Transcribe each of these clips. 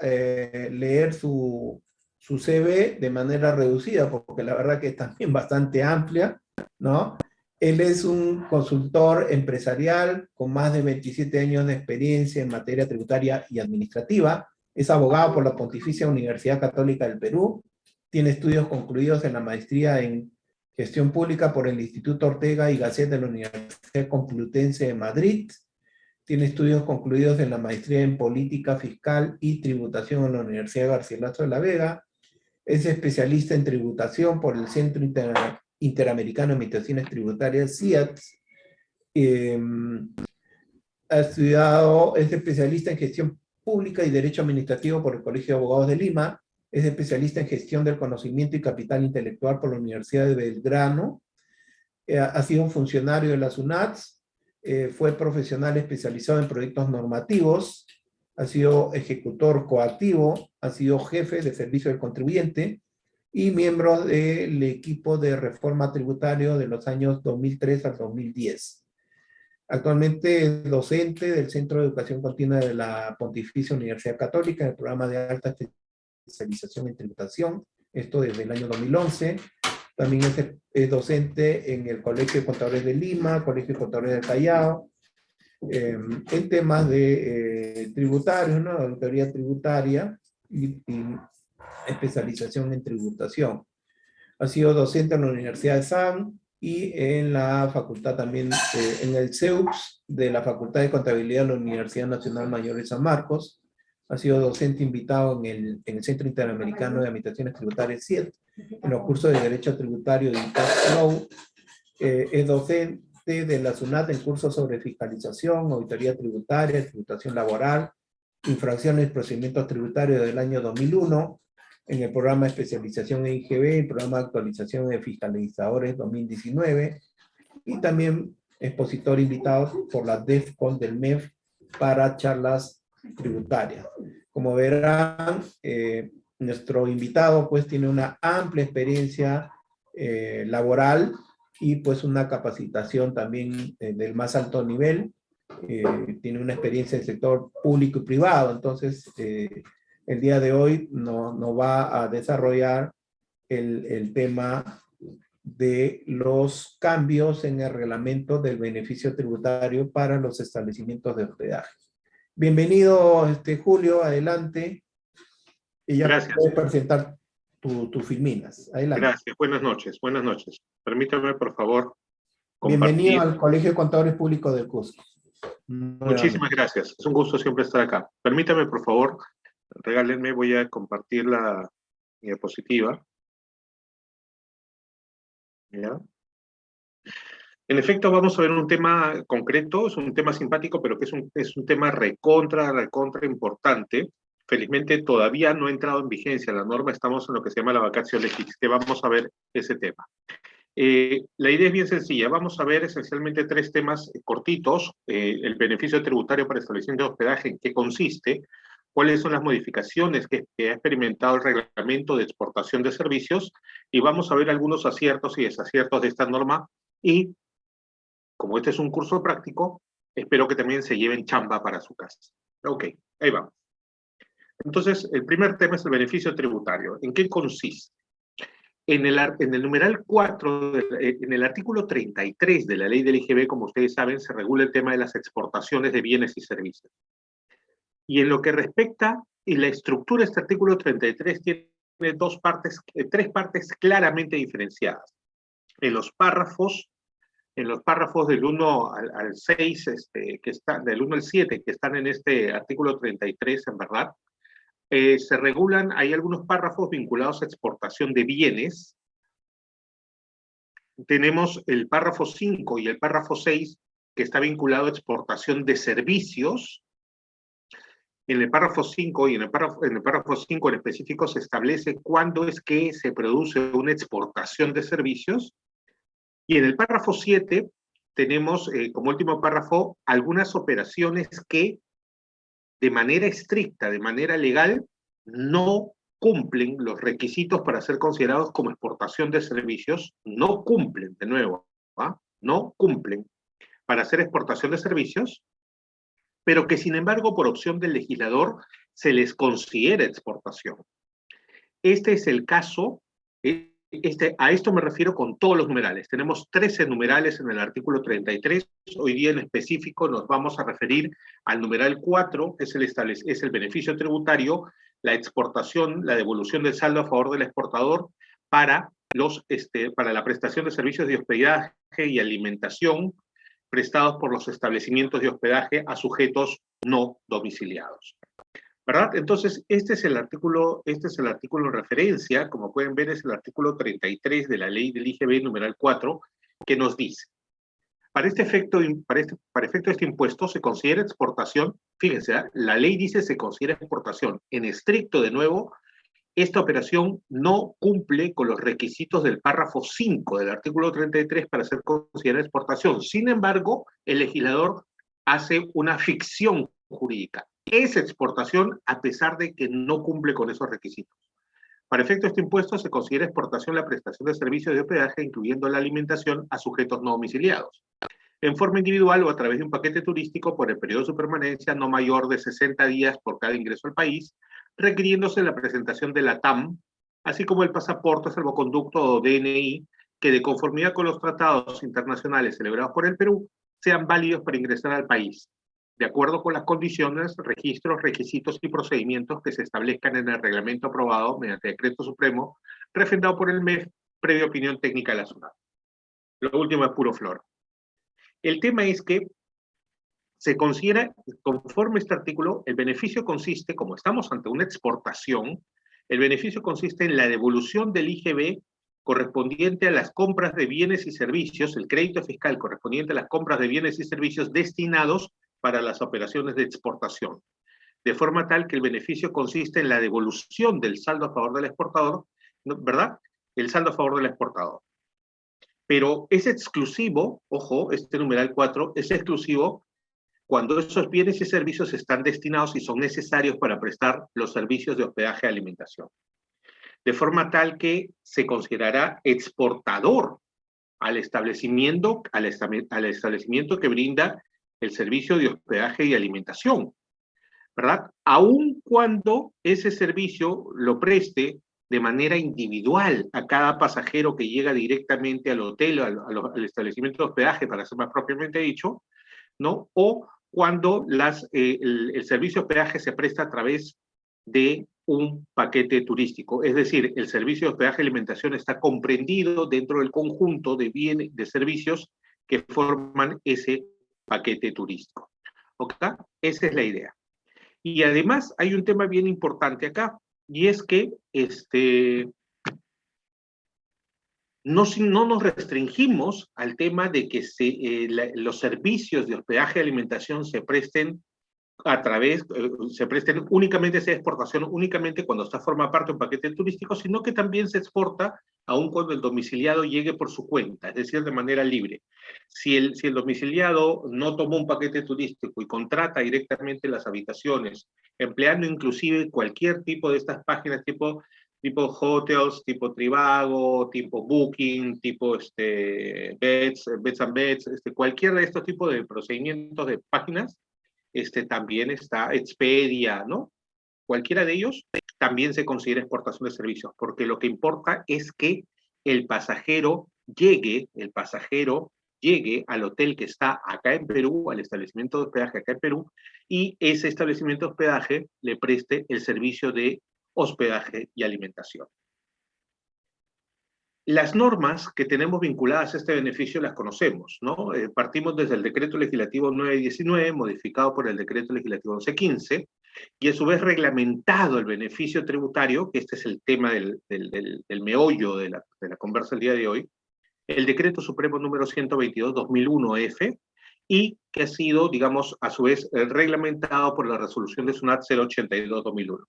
leer su CV de manera reducida, porque la verdad que es también bastante amplia, ¿no? Él es un consultor empresarial con más de 27 años de experiencia en materia tributaria y administrativa. Es abogado por la Pontificia Universidad Católica del Perú. Tiene estudios concluidos en la maestría en Gestión Pública por el Instituto Ortega y Gasset de la Universidad Complutense de Madrid. Tiene estudios concluidos en la maestría en Política Fiscal y Tributación en la Universidad Garcilaso de la Vega. Es especialista en tributación por el Centro Interamericano de Administraciones Tributarias, CIATS. Ha estudiado, es especialista en gestión pública y derecho administrativo por el Colegio de Abogados de Lima. Es especialista en gestión del conocimiento y capital intelectual por la Universidad de Belgrano. Ha sido un funcionario de la SUNATS. Fue profesional especializado en proyectos normativos. Ha sido ejecutor coactivo. Ha sido jefe de servicio del contribuyente y miembro del equipo de reforma tributario de los años 2003 al 2010. Actualmente es docente del Centro de Educación Continua de la Pontificia Universidad Católica en el programa de alta especialización en tributación, esto desde el año 2011. También es docente en el Colegio de Contadores de Lima, Colegio de Contadores del Callao, en temas de tributarios, ¿no? Auditoría tributaria y especialización en tributación. Ha sido docente en la Universidad de SAM y en la facultad también, en el CEUPS de la Facultad de Contabilidad de la Universidad Nacional Mayor de San Marcos. Ha sido docente invitado en el Centro Interamericano de Administraciones Tributarias, CIET, en los cursos de Derecho Tributario y Tax Law. Es docente de la SUNAT en cursos sobre fiscalización, auditoría tributaria, tributación laboral, infracciones y procedimientos tributarios del año 2001, en el programa de especialización en IGB, el programa de actualización de fiscalizadores 2019, y también expositor invitado por la DEFCON del MEF para charlas tributarias. Como verán, nuestro invitado pues tiene una amplia experiencia laboral y pues una capacitación también del más alto nivel. Tiene una experiencia en el sector público y privado, entonces el día de hoy nos va a desarrollar el tema de los cambios en el reglamento del beneficio tributario para los establecimientos de hospedaje. Bienvenido, Julio, adelante. Y ya Gracias. puedes presentar tus filminas. Adelante. Gracias, buenas noches, buenas noches. Permítame, por favor, compartir. Bienvenido al Colegio de Contadores Públicos del Cusco. Muchísimas gracias, es un gusto siempre estar acá. Permítame, por favor, regálenme, voy a compartir la diapositiva. ¿Ya? En efecto, vamos a ver un tema concreto, es un tema simpático, pero que es un tema recontra importante. Felizmente todavía no ha entrado en vigencia la norma, estamos en lo que se llama la vacatio legis, que vamos a ver ese tema. La idea es bien sencilla, vamos a ver esencialmente tres temas cortitos, el beneficio tributario para establecimiento de hospedaje, en qué consiste, cuáles son las modificaciones que ha experimentado el reglamento de exportación de servicios, y vamos a ver algunos aciertos y desaciertos de esta norma, y como este es un curso práctico, espero que también se lleven chamba para su casa. Ok, ahí vamos. Entonces, el primer tema es el beneficio tributario. ¿En qué consiste? En el numeral 4, en el artículo 33 de la ley del IGB, como ustedes saben, se regula el tema de las exportaciones de bienes y servicios. Y en lo que respecta, y la estructura de este artículo 33 tiene tres partes claramente diferenciadas. En los párrafos del 1 al 6, del 1 al 7, que están en este artículo 33, en verdad, se regulan, hay algunos párrafos vinculados a exportación de bienes. Tenemos el párrafo 5 y el párrafo 6, que está vinculado a exportación de servicios. En el párrafo 5 y en el párrafo 5 en específico se establece cuándo es que se produce una exportación de servicios. Y en el párrafo 7 tenemos como último párrafo algunas operaciones que de manera estricta, de manera legal, no cumplen los requisitos para ser considerados como exportación de servicios, no cumplen, de nuevo, ¿va? No cumplen para hacer exportación de servicios, pero que sin embargo por opción del legislador se les considera exportación. Este es el caso, a esto me refiero con todos los numerales. Tenemos 13 numerales en el artículo 33. Hoy día en específico nos vamos a referir al numeral 4, es el beneficio tributario, la exportación, la devolución del saldo a favor del exportador para la prestación de servicios de hospedaje y alimentación prestados por los establecimientos de hospedaje a sujetos no domiciliados. ¿Verdad? Entonces, este es el artículo en referencia, como pueden ver, es el artículo 33 de la ley del IGB numeral 4, que nos dice, para efecto de este impuesto se considera exportación, fíjense, la ley dice se considera exportación, en estricto, de nuevo, esta operación no cumple con los requisitos del párrafo 5 del artículo 33 para ser considerada exportación. Sin embargo, el legislador hace una ficción jurídica. Es exportación a pesar de que no cumple con esos requisitos. Para efecto de este impuesto se considera exportación la prestación de servicios de hospedaje, incluyendo la alimentación a sujetos no domiciliados, en forma individual o a través de un paquete turístico por el periodo de su permanencia no mayor de 60 días por cada ingreso al país, requiriéndose la presentación de la TAM, así como el pasaporte, salvoconducto o DNI, que de conformidad con los tratados internacionales celebrados por el Perú, sean válidos para ingresar al país, de acuerdo con las condiciones, registros, requisitos y procedimientos que se establezcan en el reglamento aprobado mediante decreto supremo, refrendado por el MEF, previa opinión técnica de la SUNAT. Lo último es puro flor. El tema es que se considera, conforme este artículo, el beneficio consiste, como estamos ante una exportación, el beneficio consiste en la devolución del IGB correspondiente a las compras de bienes y servicios, el crédito fiscal correspondiente a las compras de bienes y servicios destinados para las operaciones de exportación, de forma tal que el beneficio consiste en la devolución del saldo a favor del exportador, ¿verdad? El saldo a favor del exportador. Pero es exclusivo, ojo, este numeral 4 es exclusivo cuando esos bienes y servicios están destinados y son necesarios para prestar los servicios de hospedaje y alimentación. De forma tal que se considerará exportador al establecimiento que brinda el servicio de hospedaje y alimentación, ¿verdad? Aun cuando ese servicio lo preste de manera individual a cada pasajero que llega directamente al hotel, al establecimiento de hospedaje, para ser más propiamente dicho, ¿no? O cuando el servicio de hospedaje se presta a través de un paquete turístico. Es decir, el servicio de hospedaje y alimentación está comprendido dentro del conjunto de bienes, de servicios que forman ese paquete turístico. ¿Ok? Esa es la idea. Y además hay un tema bien importante acá, y es que no nos restringimos al tema de que los servicios de hospedaje y alimentación se presten únicamente sea exportación, únicamente cuando forma parte de un paquete turístico, sino que también se exporta aun cuando el domiciliado llegue por su cuenta, es decir, de manera libre. Si el domiciliado no tomó un paquete turístico y contrata directamente las habitaciones, empleando inclusive cualquier tipo de estas páginas tipo Hotels, tipo Trivago, tipo Booking, tipo Beds and Beds, cualquier de estos tipos de procedimientos de páginas, también está Expedia, ¿no? Cualquiera de ellos también se considera exportación de servicios, porque lo que importa es que el pasajero llegue al hotel que está acá en Perú, al establecimiento de hospedaje acá en Perú, y ese establecimiento de hospedaje le preste el servicio de hospedaje y alimentación. Las normas que tenemos vinculadas a este beneficio las conocemos, ¿no? Partimos desde el Decreto Legislativo 919, modificado por el Decreto Legislativo 1115, y a su vez reglamentado el beneficio tributario, que este es el tema del meollo de la conversa el día de hoy, el Decreto Supremo número 122-2001-F, y que ha sido, digamos, a su vez reglamentado por la resolución de SUNAT 082-2001.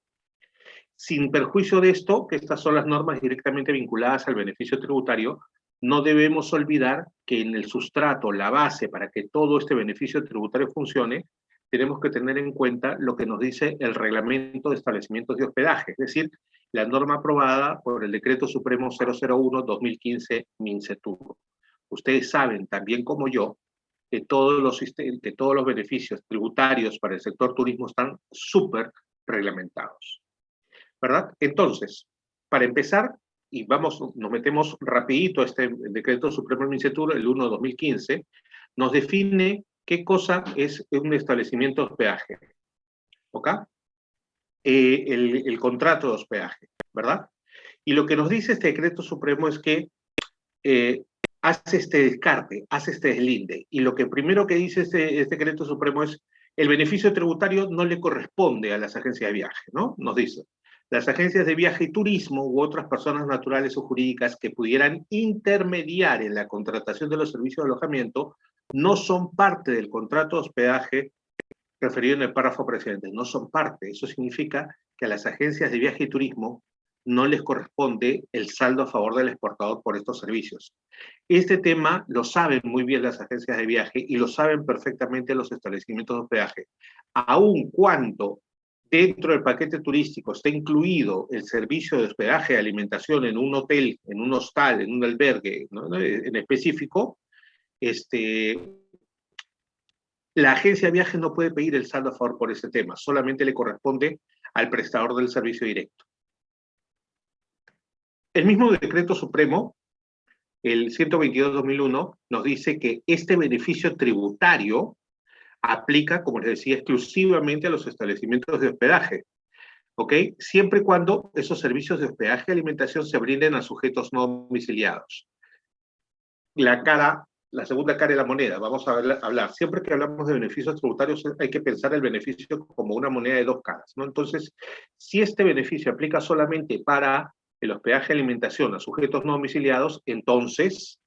Sin perjuicio de esto, que estas son las normas directamente vinculadas al beneficio tributario, no debemos olvidar que en el sustrato, la base para que todo este beneficio tributario funcione, tenemos que tener en cuenta lo que nos dice el Reglamento de Establecimientos de Hospedaje, es decir, la norma aprobada por el Decreto Supremo 001-2015 MINCETUR. Ustedes saben, también como yo, que todos los beneficios tributarios para el sector turismo están súper reglamentados, ¿verdad? Entonces, para empezar, y nos metemos rapidito a este decreto supremo del MINCETUR, el 1/2015, nos define qué cosa es un establecimiento de hospedaje, ¿ok? El contrato de hospedaje, ¿verdad? Y lo que nos dice este decreto supremo es que hace este descarte, hace este deslinde, y lo que primero que dice este decreto supremo es el beneficio tributario no le corresponde a las agencias de viaje, ¿no? Nos dice, las agencias de viaje y turismo u otras personas naturales o jurídicas que pudieran intermediar en la contratación de los servicios de alojamiento no son parte del contrato de hospedaje referido en el párrafo precedente, no son parte. Eso significa que a las agencias de viaje y turismo no les corresponde el saldo a favor del exportador por estos servicios. Este tema lo saben muy bien las agencias de viaje y lo saben perfectamente los establecimientos de hospedaje. Aun cuando dentro del paquete turístico está incluido el servicio de hospedaje, de alimentación en un hotel, en un hostal, en un albergue, ¿no? En específico, la agencia de viajes no puede pedir el saldo a favor por ese tema, solamente le corresponde al prestador del servicio directo. El mismo decreto supremo, el 122/2001, nos dice que este beneficio tributario aplica, como les decía, exclusivamente a los establecimientos de hospedaje, ¿ok? Siempre y cuando esos servicios de hospedaje y alimentación se brinden a sujetos no domiciliados. La segunda cara de la moneda, vamos a hablar. Siempre que hablamos de beneficios tributarios hay que pensar el beneficio como una moneda de dos caras, ¿no? Entonces, si este beneficio aplica solamente para el hospedaje y alimentación a sujetos no domiciliados, entonces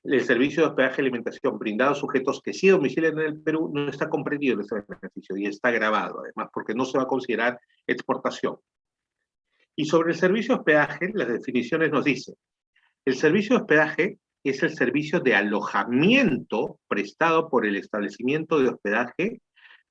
el servicio de hospedaje y alimentación brindado a sujetos que sí domicilian en el Perú no está comprendido en ese beneficio y está grabado, además, porque no se va a considerar exportación. Y sobre el servicio de hospedaje, las definiciones nos dicen, el servicio de hospedaje es el servicio de alojamiento prestado por el establecimiento de hospedaje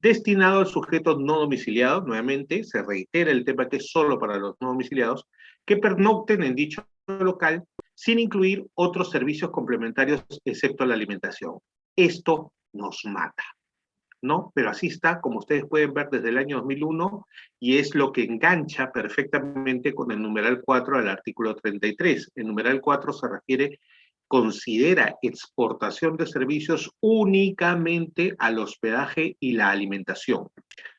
destinado al sujeto no domiciliado, nuevamente se reitera el tema que es solo para los no domiciliados, que pernocten en dicho local sin incluir otros servicios complementarios excepto la alimentación. Esto nos mata, ¿no? Pero así está, como ustedes pueden ver desde el año 2001, y es lo que engancha perfectamente con el numeral 4 del artículo 33. El numeral 4 se refiere, considera exportación de servicios únicamente al hospedaje y la alimentación.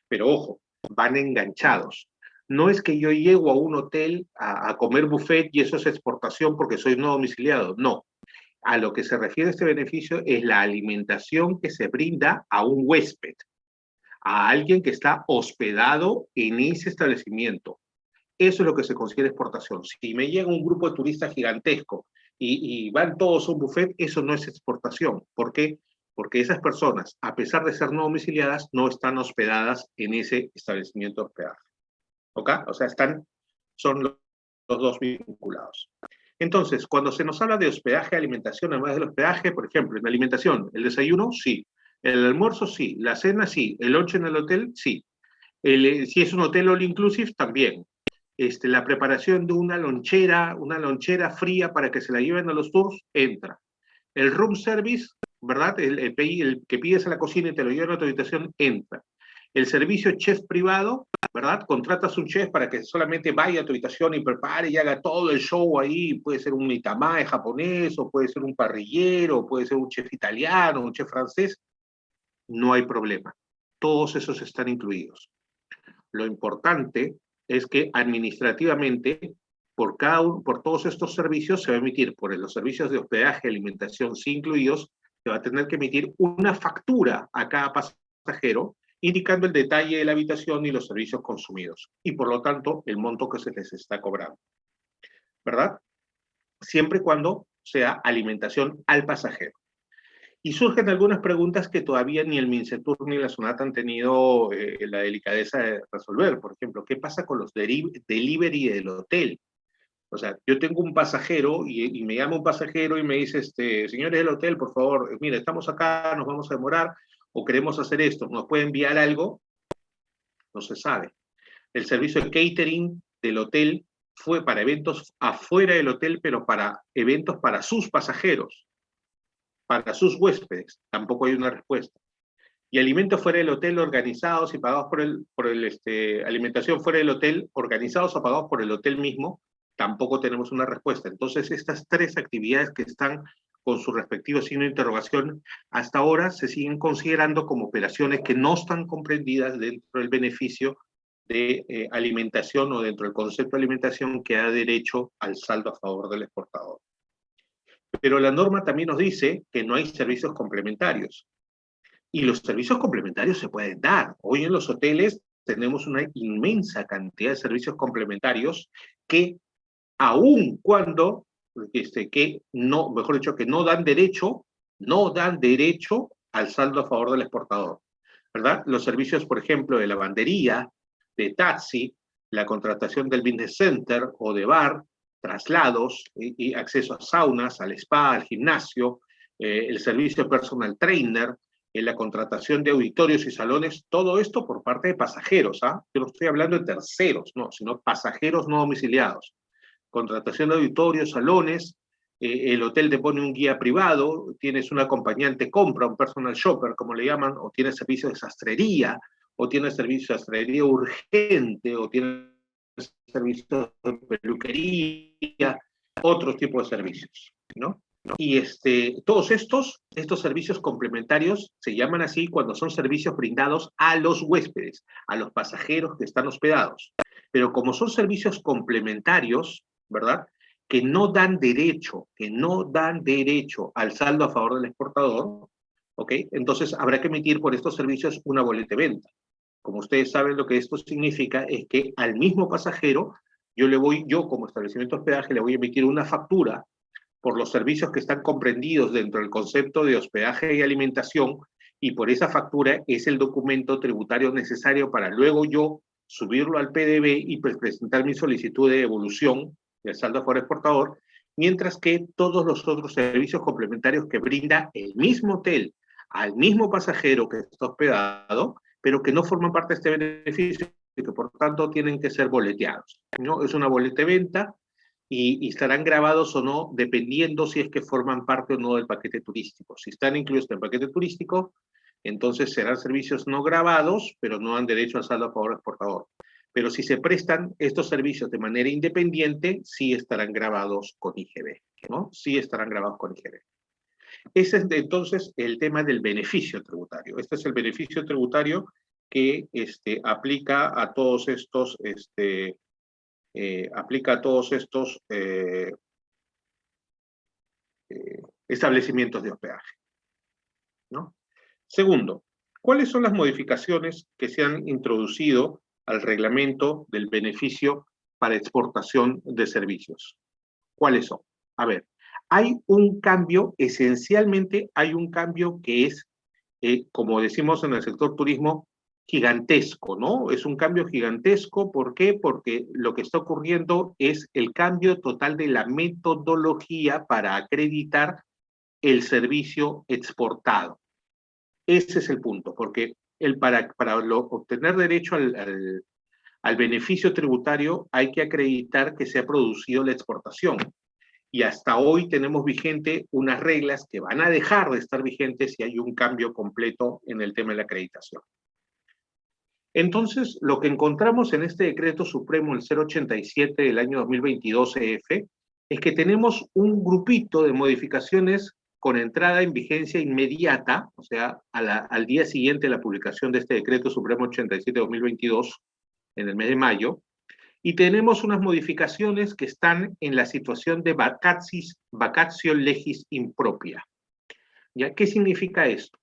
Pero ojo, van enganchados. No es que yo llego a un hotel a comer buffet y eso es exportación porque soy no domiciliado, no. A lo que se refiere este beneficio es la alimentación que se brinda a un huésped, a alguien que está hospedado en ese establecimiento. Eso es lo que se considera exportación. Si me llega un grupo de turistas gigantesco y van todos a un buffet, eso no es exportación. ¿Por qué? Porque esas personas, a pesar de ser no domiciliadas, no están hospedadas en ese establecimiento de hospedaje. ¿Ok? O sea, son los dos vinculados. Entonces, cuando se nos habla de hospedaje, alimentación, además del hospedaje, por ejemplo, en la alimentación, el desayuno, sí. El almuerzo, sí. La cena, sí. El lunch en el hotel, sí. Si es un hotel all inclusive, también. La preparación de una lonchera fría para que se la lleven a los tours, entra. El room service, ¿verdad? El que pides a la cocina y te lo llevan a tu habitación, entra. El servicio chef privado, ¿verdad? Contratas un chef para que solamente vaya a tu habitación y prepare y haga todo el show ahí. Puede ser un itamae japonés, o puede ser un parrillero, o puede ser un chef italiano, un chef francés. No hay problema. Todos esos están incluidos. Lo importante es que administrativamente, por todos estos servicios, se va a emitir, por los servicios de hospedaje y alimentación sí incluidos, se va a tener que emitir una factura a cada pasajero, indicando el detalle de la habitación y los servicios consumidos, y por lo tanto, el monto que se les está cobrando, ¿verdad? Siempre y cuando sea alimentación al pasajero. Y surgen algunas preguntas que todavía ni el MINCETUR ni la SUNAT han tenido la delicadeza de resolver. Por ejemplo, ¿qué pasa con los delivery del hotel? O sea, yo tengo un pasajero y me llama un pasajero y me dice, señores del hotel, por favor, mire, estamos acá, nos vamos a demorar o queremos hacer esto, ¿nos puede enviar algo? No se sabe. El servicio de catering del hotel fue para eventos afuera del hotel, pero para eventos para sus pasajeros, para sus huéspedes, tampoco hay una respuesta. Y alimentos fuera del hotel organizados y pagados alimentación fuera del hotel, organizados o pagados por el hotel mismo, tampoco tenemos una respuesta. Entonces, estas tres actividades que están con su respectivo signo de interrogación, hasta ahora se siguen considerando como operaciones que no están comprendidas dentro del beneficio de alimentación o dentro del concepto de alimentación que da derecho al saldo a favor del exportador. Pero la norma también nos dice que no hay servicios complementarios. Y los servicios complementarios se pueden dar. Hoy en los hoteles tenemos una inmensa cantidad de servicios complementarios que, aun cuando, que no, mejor dicho, que no dan derecho al saldo a favor del exportador, ¿verdad? Los servicios, por ejemplo, de lavandería, de taxi, la contratación del business center o de bar, traslados y acceso a saunas, al spa, al gimnasio, el servicio de personal trainer, la contratación de auditorios y salones, todo esto por parte de pasajeros, ¿ah? Yo no estoy hablando de terceros, no, sino pasajeros no domiciliados. Contratación de auditorios, salones, el hotel te pone un guía privado, tienes un acompañante compra, un personal shopper, como le llaman, o tienes servicio de sastrería, o tienes servicio de sastrería urgente, o tienes servicio de peluquería, otros tipos de servicios, ¿no? Y todos estos servicios complementarios se llaman así cuando son servicios brindados a los huéspedes, a los pasajeros que están hospedados. Pero como son servicios complementarios, ¿verdad? Que no dan derecho al saldo a favor del exportador, ¿ok? Entonces habrá que emitir por estos servicios una boleta de venta. Como ustedes saben, lo que esto significa es que al mismo pasajero, yo como establecimiento de hospedaje, le voy a emitir una factura por los servicios que están comprendidos dentro del concepto de hospedaje y alimentación, y por esa factura es el documento tributario necesario para luego yo subirlo al PDB y presentar mi solicitud de devolución del saldo a favor exportador, mientras que todos los otros servicios complementarios que brinda el mismo hotel al mismo pasajero que está hospedado, pero que no forman parte de este beneficio y que por tanto tienen que ser boleteados, ¿no? Es una boleta de venta y estarán grabados o no dependiendo si es que forman parte o no del paquete turístico. Si están incluidos en el paquete turístico, entonces serán servicios no grabados, pero no dan derecho al saldo a favor del exportador. Pero si se prestan estos servicios de manera independiente, sí estarán grabados con IGB, ¿no? Sí estarán grabados con IGB. Ese es entonces el tema del beneficio tributario. Este es el beneficio tributario que aplica a todos estos, establecimientos de hospedaje, ¿no? Segundo, ¿cuáles son las modificaciones que se han introducido al reglamento del beneficio para exportación de servicios? ¿Cuáles son? A ver, hay un cambio, esencialmente hay un cambio que es, como decimos en el sector turismo, gigantesco, ¿no? Es un cambio gigantesco, ¿por qué? Porque lo que está ocurriendo es el cambio total de la metodología para acreditar el servicio exportado. Ese es el punto, porque para obtener derecho al beneficio tributario hay que acreditar que se ha producido la exportación. Y hasta hoy tenemos vigente unas reglas que van a dejar de estar vigentes si hay un cambio completo en el tema de la acreditación. Entonces, lo que encontramos en este decreto supremo, el 087 del año 2022 EF, es que tenemos un grupito de modificaciones con entrada en vigencia inmediata, o sea, al día siguiente de la publicación de este decreto supremo 87-2022, en el mes de mayo, y tenemos unas modificaciones que están en la situación de vacatio legis impropria. ¿Ya? ¿Qué significa esto?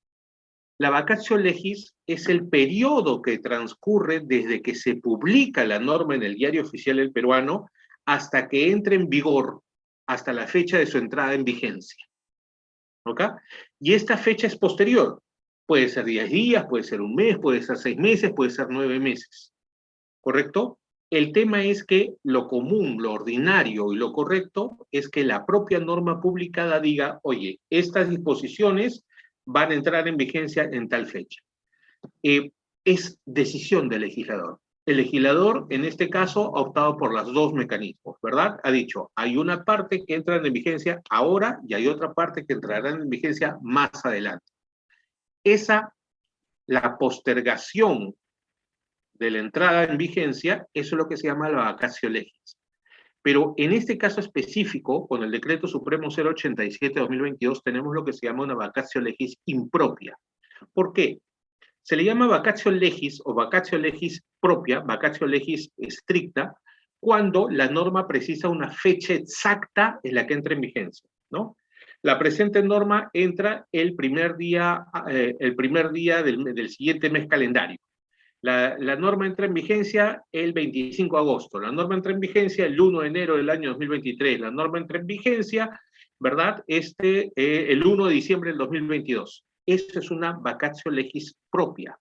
La vacatio legis es el periodo que transcurre desde que se publica la norma en el Diario Oficial del Peruano hasta que entre en vigor, hasta la fecha de su entrada en vigencia. ¿Ok? Y esta fecha es posterior. Puede ser 10 días, puede ser un mes, puede ser 6 meses, puede ser 9 meses. ¿Correcto? El tema es que lo común, lo ordinario y lo correcto es que la propia norma publicada diga, oye, estas disposiciones van a entrar en vigencia en tal fecha. Es decisión del legislador. El legislador, en este caso, ha optado por los dos mecanismos, ¿verdad? Ha dicho, hay una parte que entra en vigencia ahora y hay otra parte que entrará en vigencia más adelante. Esa la postergación de la entrada en vigencia, eso es lo que se llama la vacatio legis. Pero en este caso específico, con el Decreto Supremo 087-2022, tenemos lo que se llama una vacatio legis impropia. ¿Por qué? Se le llama vacatio legis o vacatio legis propia, vacatio legis estricta, cuando la norma precisa una fecha exacta en la que entra en vigencia, ¿no? La presente norma entra el primer día del siguiente mes calendario. La norma entra en vigencia el 25 de agosto, la norma entra en vigencia el 1 de enero del año 2023, la norma entra en vigencia, ¿verdad? El 1 de diciembre del 2022. Eso es una vacatio legis propia,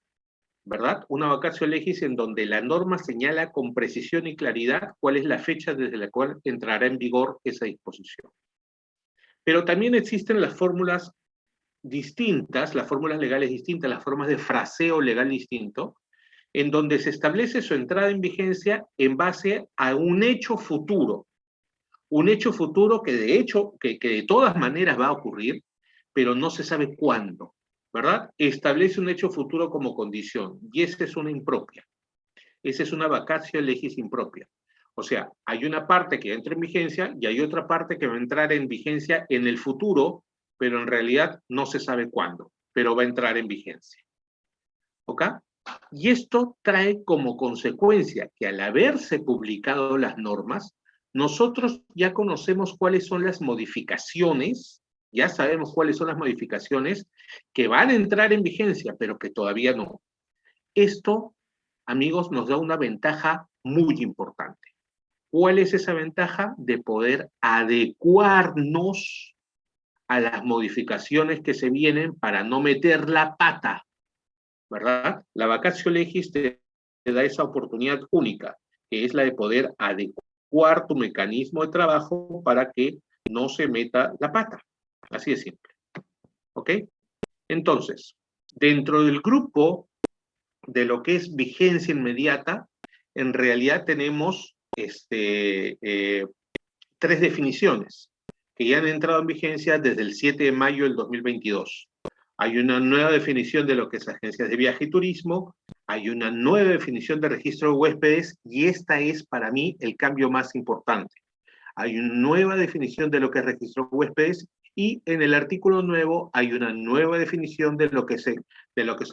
¿verdad? Una vacatio legis en donde la norma señala con precisión y claridad cuál es la fecha desde la cual entrará en vigor esa disposición. Pero también existen las fórmulas distintas, las fórmulas legales distintas, las formas de fraseo legal distinto, en donde se establece su entrada en vigencia en base a un hecho futuro que de todas maneras va a ocurrir, pero no se sabe cuándo, ¿verdad? Establece un hecho futuro como condición, y esa es una impropia. Esa es una vacatio legis impropia. O sea, hay una parte que entra en vigencia y hay otra parte que va a entrar en vigencia en el futuro, pero en realidad no se sabe cuándo, pero va a entrar en vigencia. ¿Ok? Y esto trae como consecuencia que al haberse publicado las normas, nosotros ya conocemos cuáles son las modificaciones, ya sabemos cuáles son las modificaciones que van a entrar en vigencia, pero que todavía no. Esto, amigos, nos da una ventaja muy importante. ¿Cuál es esa ventaja? De poder adecuarnos a las modificaciones que se vienen para no meter la pata, ¿verdad? La vacatio legis te da esa oportunidad única, que es la de poder adecuar tu mecanismo de trabajo para que no se meta la pata. Así de simple. ¿Ok? Entonces, dentro del grupo de lo que es vigencia inmediata, en realidad tenemos tres definiciones que ya han entrado en vigencia desde el 7 de mayo del 2022. Hay una nueva definición de lo que es agencias de viaje y turismo, hay una nueva definición de registro de huéspedes, y esta es para mí el cambio más importante. Hay una nueva definición de lo que es registro de huéspedes, y en el artículo nuevo hay una nueva definición de lo que se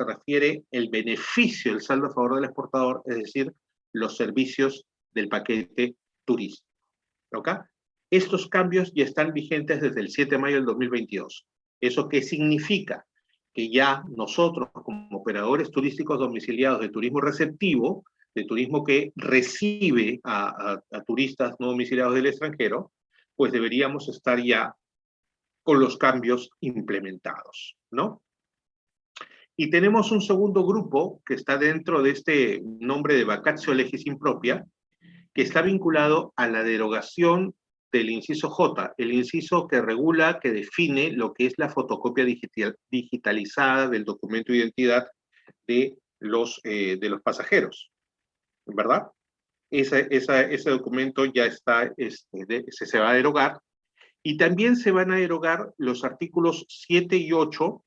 refiere el beneficio, el saldo a favor del exportador, es decir, los servicios del paquete turístico. ¿Ok? Estos cambios ya están vigentes desde el 7 de mayo del 2022. ¿Eso qué significa? Que ya nosotros, como operadores turísticos domiciliados de turismo receptivo, de turismo que recibe a turistas no domiciliados del extranjero, pues deberíamos estar ya con los cambios implementados, ¿no? Y tenemos un segundo grupo que está dentro de este nombre de vacatio legis impropia, que está vinculado a la derogación del inciso J, el inciso que regula, que define lo que es la fotocopia digitalizada del documento de identidad de los pasajeros, ¿verdad? Ese documento ya está, se va a derogar, y también se van a derogar los artículos 7 y 8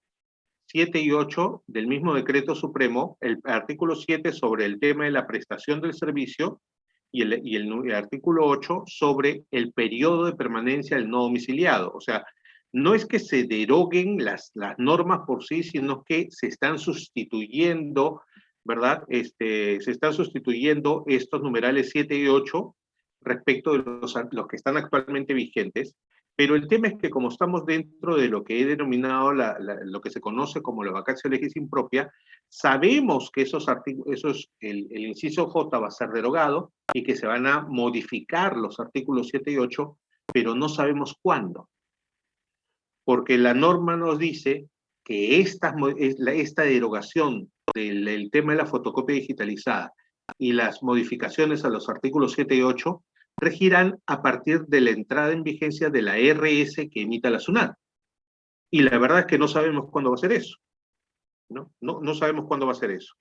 del mismo decreto supremo, el artículo 7 sobre el tema de la prestación del servicio, y el artículo 8 sobre el periodo de permanencia del no domiciliado. O sea, no es que se deroguen las normas por sí, sino que se están sustituyendo, ¿verdad? Se están sustituyendo estos numerales 7 y 8 respecto de los que están actualmente vigentes. Pero el tema es que como estamos dentro de lo que he denominado lo que se conoce como la vacatio legis impropia, sabemos que el inciso J va a ser derogado y que se van a modificar los artículos 7 y 8, pero no sabemos cuándo. Porque la norma nos dice que esta derogación del tema de la fotocopia digitalizada y las modificaciones a los artículos 7 y 8 regirán a partir de la entrada en vigencia de la RS que emita la SUNAT. Y la verdad es que no sabemos cuándo va a ser eso. No sabemos cuándo va a ser eso.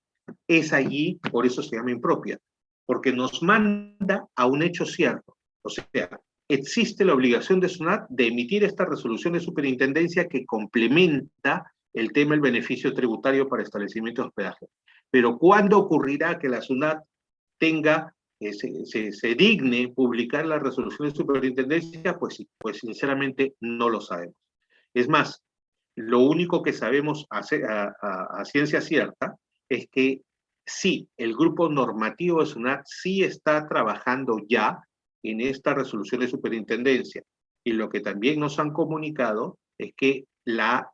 Es allí, por eso se llama impropia, porque nos manda a un hecho cierto. O sea, existe la obligación de SUNAT de emitir esta resolución de superintendencia que complementa el tema del beneficio tributario para establecimientos de hospedaje. Pero ¿cuándo ocurrirá que la SUNAT tenga, se digne publicar la resolución de superintendencia? Pues sinceramente no lo sabemos. Es más, lo único que sabemos a ciencia cierta es que sí, el grupo normativo de SUNAT sí está trabajando ya en esta resolución de superintendencia. Y lo que también nos han comunicado es que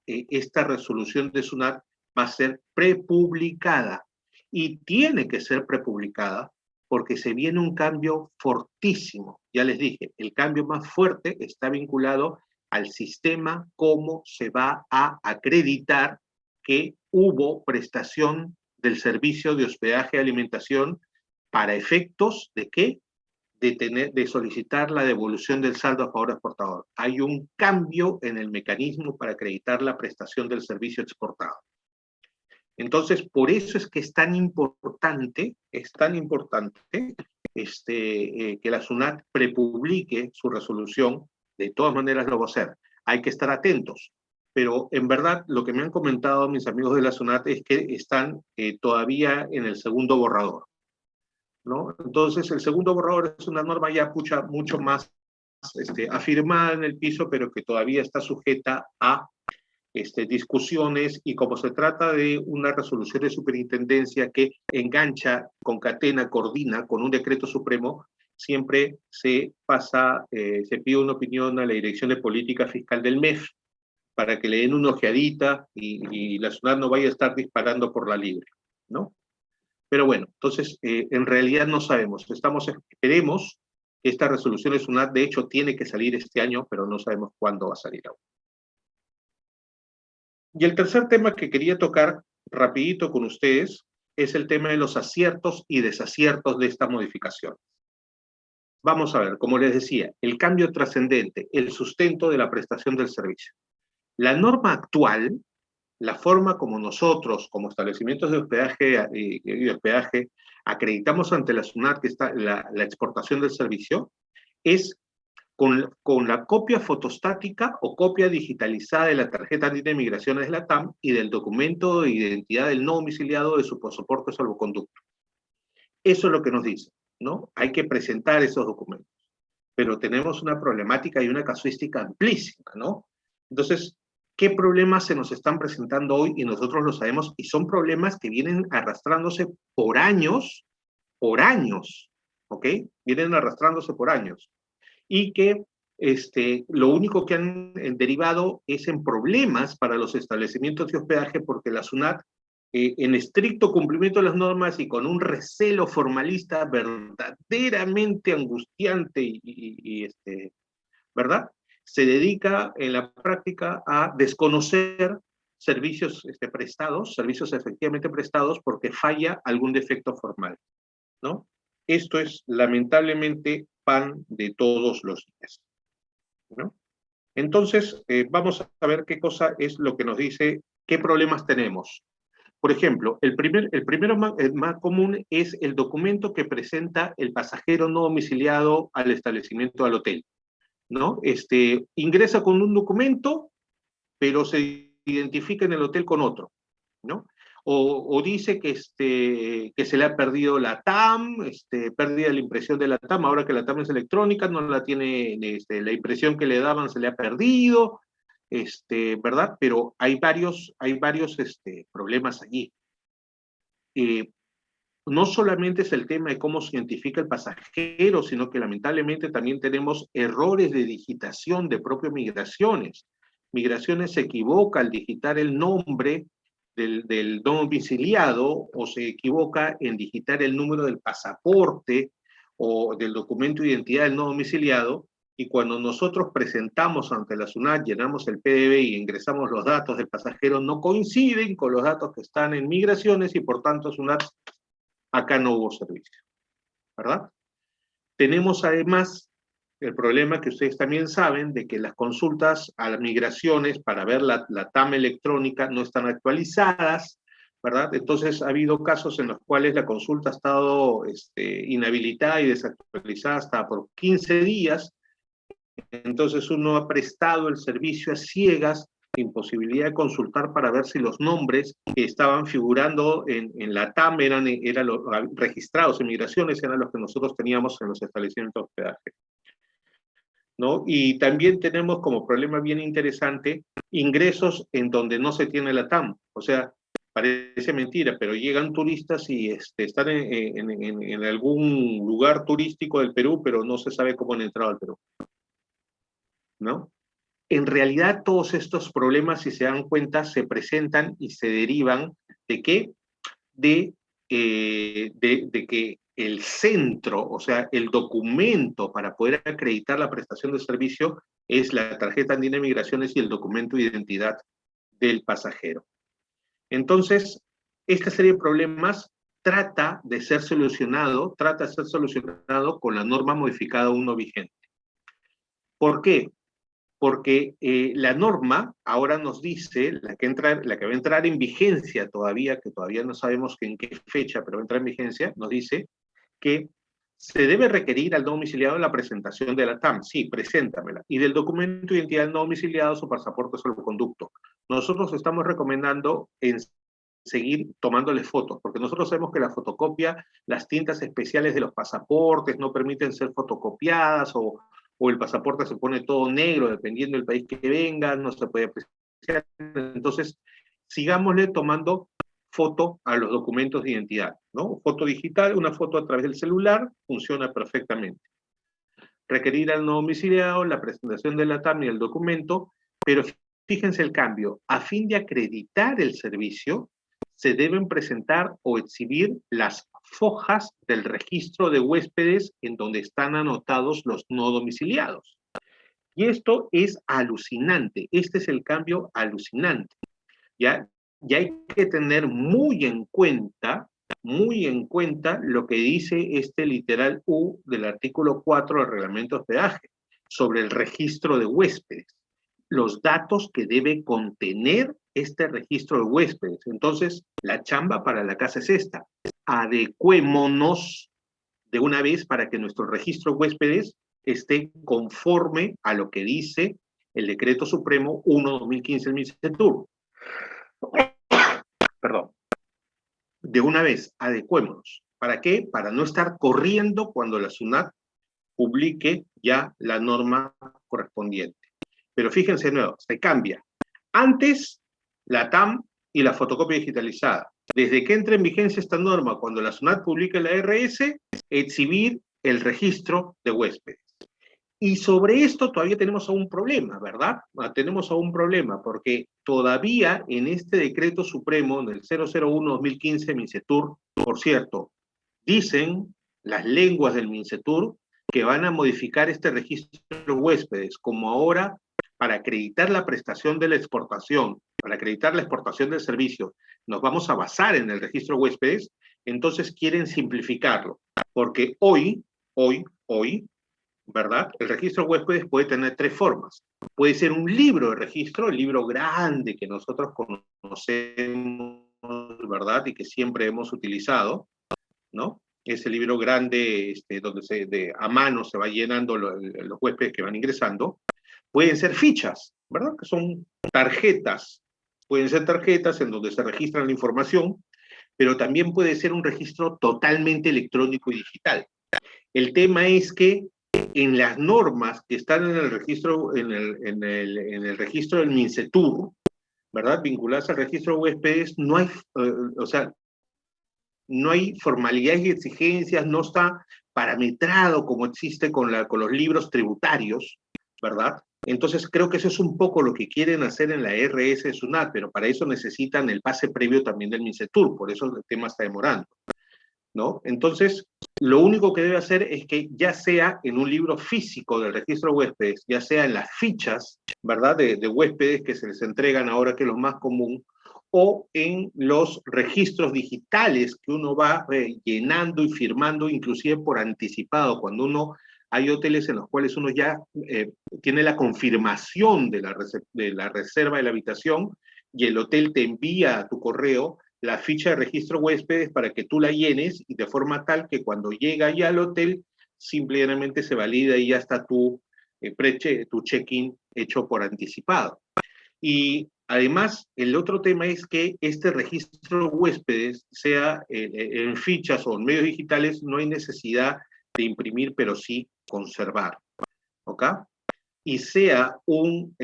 esta resolución de SUNAT va a ser prepublicada. Y tiene que ser prepublicada porque se viene un cambio fortísimo. Ya les dije, el cambio más fuerte está vinculado al sistema, cómo se va a acreditar que hubo prestación del servicio de hospedaje y alimentación para efectos de ¿qué? De solicitar la devolución del saldo a favor del exportador. Hay un cambio en el mecanismo para acreditar la prestación del servicio exportado. Entonces, por eso es que es tan importante que la SUNAT prepublique su resolución. De todas maneras lo va a hacer. Hay que estar atentos. Pero en verdad, lo que me han comentado mis amigos de la SUNAT es que están todavía en el segundo borrador, ¿no? Entonces, el segundo borrador es una norma ya mucho más afirmada en el piso, pero que todavía está sujeta a discusiones, y como se trata de una resolución de superintendencia que engancha, concatena, coordina con un decreto supremo, siempre se pide una opinión a la Dirección de Política Fiscal del MEF para que le den una ojeadita y la SUNAT no vaya a estar disparando por la libre, ¿no? Pero bueno, entonces, en realidad no sabemos. Esperemos que esta resolución de SUNAT, de hecho, tiene que salir este año, pero no sabemos cuándo va a salir aún. Y el tercer tema que quería tocar rapidito con ustedes es el tema de los aciertos y desaciertos de esta modificación. Vamos a ver, como les decía, el cambio trascendente, el sustento de la prestación del servicio. La norma actual, la forma como nosotros, como establecimientos de hospedaje, acreditamos ante la SUNAT que está la exportación del servicio, es con la copia fotostática o copia digitalizada de la tarjeta de migraciones de la TAM y del documento de identidad del no domiciliado de su pasaporte o salvoconducto. Eso es lo que nos dice, ¿no? Hay que presentar esos documentos. Pero tenemos una problemática y una casuística amplísima, ¿no? Entonces, ¿qué problemas se nos están presentando hoy? Y nosotros lo sabemos, y son problemas que vienen arrastrándose por años, ¿ok? Vienen arrastrándose por años. Y que lo único que han derivado es en problemas para los establecimientos de hospedaje, porque la SUNAT, en estricto cumplimiento de las normas y con un recelo formalista verdaderamente angustiante ¿verdad? Se dedica en la práctica a desconocer servicios prestados, servicios efectivamente prestados, porque falla algún defecto formal, ¿no? Esto es lamentablemente pan de todos los días, ¿no? Entonces, vamos a ver qué cosa es lo que nos dice, qué problemas tenemos. Por ejemplo, el primero más común es el documento que presenta el pasajero no domiciliado al establecimiento, al hotel, ¿no? Ingresa con un documento, pero se identifica en el hotel con otro, ¿no? O dice que se le ha perdido la TAM, pérdida de la impresión de la TAM, ahora que la TAM es electrónica, no la tiene, la impresión que le daban se le ha perdido, ¿verdad? Pero hay varios problemas allí. No solamente es el tema de cómo se identifica el pasajero, sino que lamentablemente también tenemos errores de digitación de propio Migraciones. Migraciones se equivoca al digitar el nombre del no domiciliado, o se equivoca en digitar el número del pasaporte o del documento de identidad del no domiciliado, y cuando nosotros presentamos ante la SUNAT, llenamos el PDV y ingresamos los datos del pasajero, no coinciden con los datos que están en Migraciones, y por tanto SUNAT, acá no hubo servicio, ¿verdad? Tenemos además el problema que ustedes también saben de que las consultas a las Migraciones para ver la TAM electrónica no están actualizadas, ¿verdad? Entonces ha habido casos en los cuales la consulta ha estado inhabilitada y desactualizada hasta por 15 días, entonces uno ha prestado el servicio a ciegas imposibilidad de consultar para ver si los nombres que estaban figurando en la TAM eran los registrados en migraciones, eran los que nosotros teníamos en los establecimientos de hospedaje, ¿no? Y también tenemos como problema bien interesante ingresos en donde no se tiene la TAM. O sea, parece mentira, pero llegan turistas y están en algún lugar turístico del Perú, pero no se sabe cómo han entrado al Perú, ¿no? En realidad todos estos problemas, si se dan cuenta, se presentan y se derivan ¿de qué? De que el centro, o sea, el documento para poder acreditar la prestación de servicio es la tarjeta andina de migraciones y el documento de identidad del pasajero. Entonces, esta serie de problemas trata de ser solucionado con la norma modificada 1 vigente. ¿Por qué? Porque la norma ahora nos dice, la que va a entrar en vigencia todavía, que todavía no sabemos en qué fecha, pero va a entrar en vigencia, nos dice que se debe requerir al no domiciliado la presentación de la TAM. Sí, preséntamela. Y del documento de identidad no domiciliado, su pasaporte salvoconducto. Nosotros estamos recomendando seguir tomándole fotos, porque nosotros sabemos que la fotocopia, las tintas especiales de los pasaportes no permiten ser fotocopiadas o el pasaporte se pone todo negro, dependiendo del país que venga, no se puede apreciar. Entonces, sigámosle tomando foto a los documentos de identidad, ¿no? Foto digital, una foto a través del celular, funciona perfectamente. Requerir al no domiciliado la presentación de la TAM y el documento, pero fíjense el cambio, a fin de acreditar el servicio, se deben presentar o exhibir las fojas del registro de huéspedes en donde están anotados los no domiciliados. Y esto es alucinante, este es el cambio alucinante, ¿ya? Y hay que tener muy en cuenta lo que dice este literal U del artículo 4 del reglamento de hospedaje sobre el registro de huéspedes, los datos que debe contener este registro de huéspedes. Entonces, la chamba para la casa es esta: adecuémonos de una vez para que nuestro registro de huéspedes esté conforme a lo que dice el Decreto Supremo 1/2015 del MINCETUR. Perdón. De una vez, adecuémonos. ¿Para qué? Para no estar corriendo cuando la SUNAT publique ya la norma correspondiente. Pero fíjense de nuevo, se cambia. Antes, la TAM y la fotocopia digitalizada. Desde que entre en vigencia esta norma, cuando la SUNAT publique la RS, exhibir el registro de huéspedes. Y sobre esto todavía tenemos aún un problema, ¿verdad? Tenemos aún un problema, porque todavía en este decreto supremo, en el 001-2015 MINCETUR, por cierto, dicen las lenguas del MINCETUR que van a modificar este registro de huéspedes, como ahora, para acreditar la prestación de la exportación, para acreditar la exportación del servicio, nos vamos a basar en el registro de huéspedes, entonces quieren simplificarlo, porque hoy, ¿verdad? El registro de huéspedes puede tener 3 formas. Puede ser un libro de registro, el libro grande que nosotros conocemos, ¿verdad? Y que siempre hemos utilizado, ¿no? Ese libro grande donde a mano se va llenando los huéspedes que van ingresando. Pueden ser fichas, ¿verdad? Que son tarjetas. Pueden ser tarjetas en donde se registra la información, pero también puede ser un registro totalmente electrónico y digital. El tema es que en las normas que están en el registro, en el registro del MINCETUR, ¿verdad? Vinculadas al registro de huéspedes, no hay, o sea, no hay formalidades y exigencias, no está parametrado como existe con los libros tributarios, ¿verdad? Entonces creo que eso es un poco lo que quieren hacer en la RS de SUNAT, pero para eso necesitan el pase previo también del MINCETUR, por eso el tema está demorando, ¿no? Entonces, lo único que debe hacer es que ya sea en un libro físico del registro de huéspedes, ya sea en las fichas, ¿verdad?, de huéspedes que se les entregan ahora, que es lo más común, o en los registros digitales que uno va llenando y firmando, inclusive por anticipado, cuando hay hoteles en los cuales uno ya tiene la confirmación de la reserva de la habitación y el hotel te envía a tu correo la ficha de registro huéspedes para que tú la llenes y de forma tal que cuando llega ya al hotel simplemente se valida y ya está tu check-in hecho por anticipado. Y además, el otro tema es que este registro de huéspedes, sea en fichas o en medios digitales, no hay necesidad de imprimir, pero sí conservar, ¿ok? Y sea un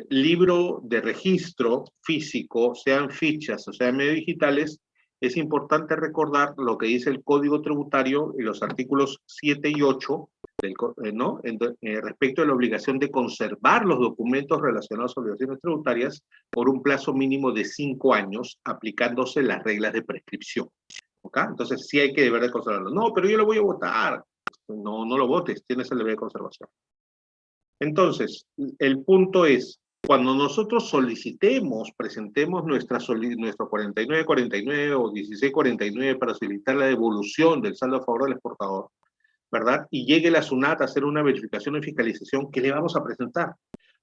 libro de registro físico, sean fichas o sean medios digitales, es importante recordar lo que dice el Código Tributario en los artículos 7 y 8, ¿no? Respecto a la obligación de conservar los documentos relacionados a obligaciones tributarias por un plazo mínimo de 5 años, aplicándose las reglas de prescripción. ¿Ok? Entonces sí hay que deber de conservarlo. No, pero yo lo voy a votar. No, no lo votes, tienes el deber de conservación. Entonces, el punto es, cuando nosotros solicitemos, presentemos nuestro 4949 o 1649 para solicitar la devolución del saldo a favor del exportador, ¿verdad? Y llegue la SUNAT a hacer una verificación y fiscalización, ¿qué le vamos a presentar?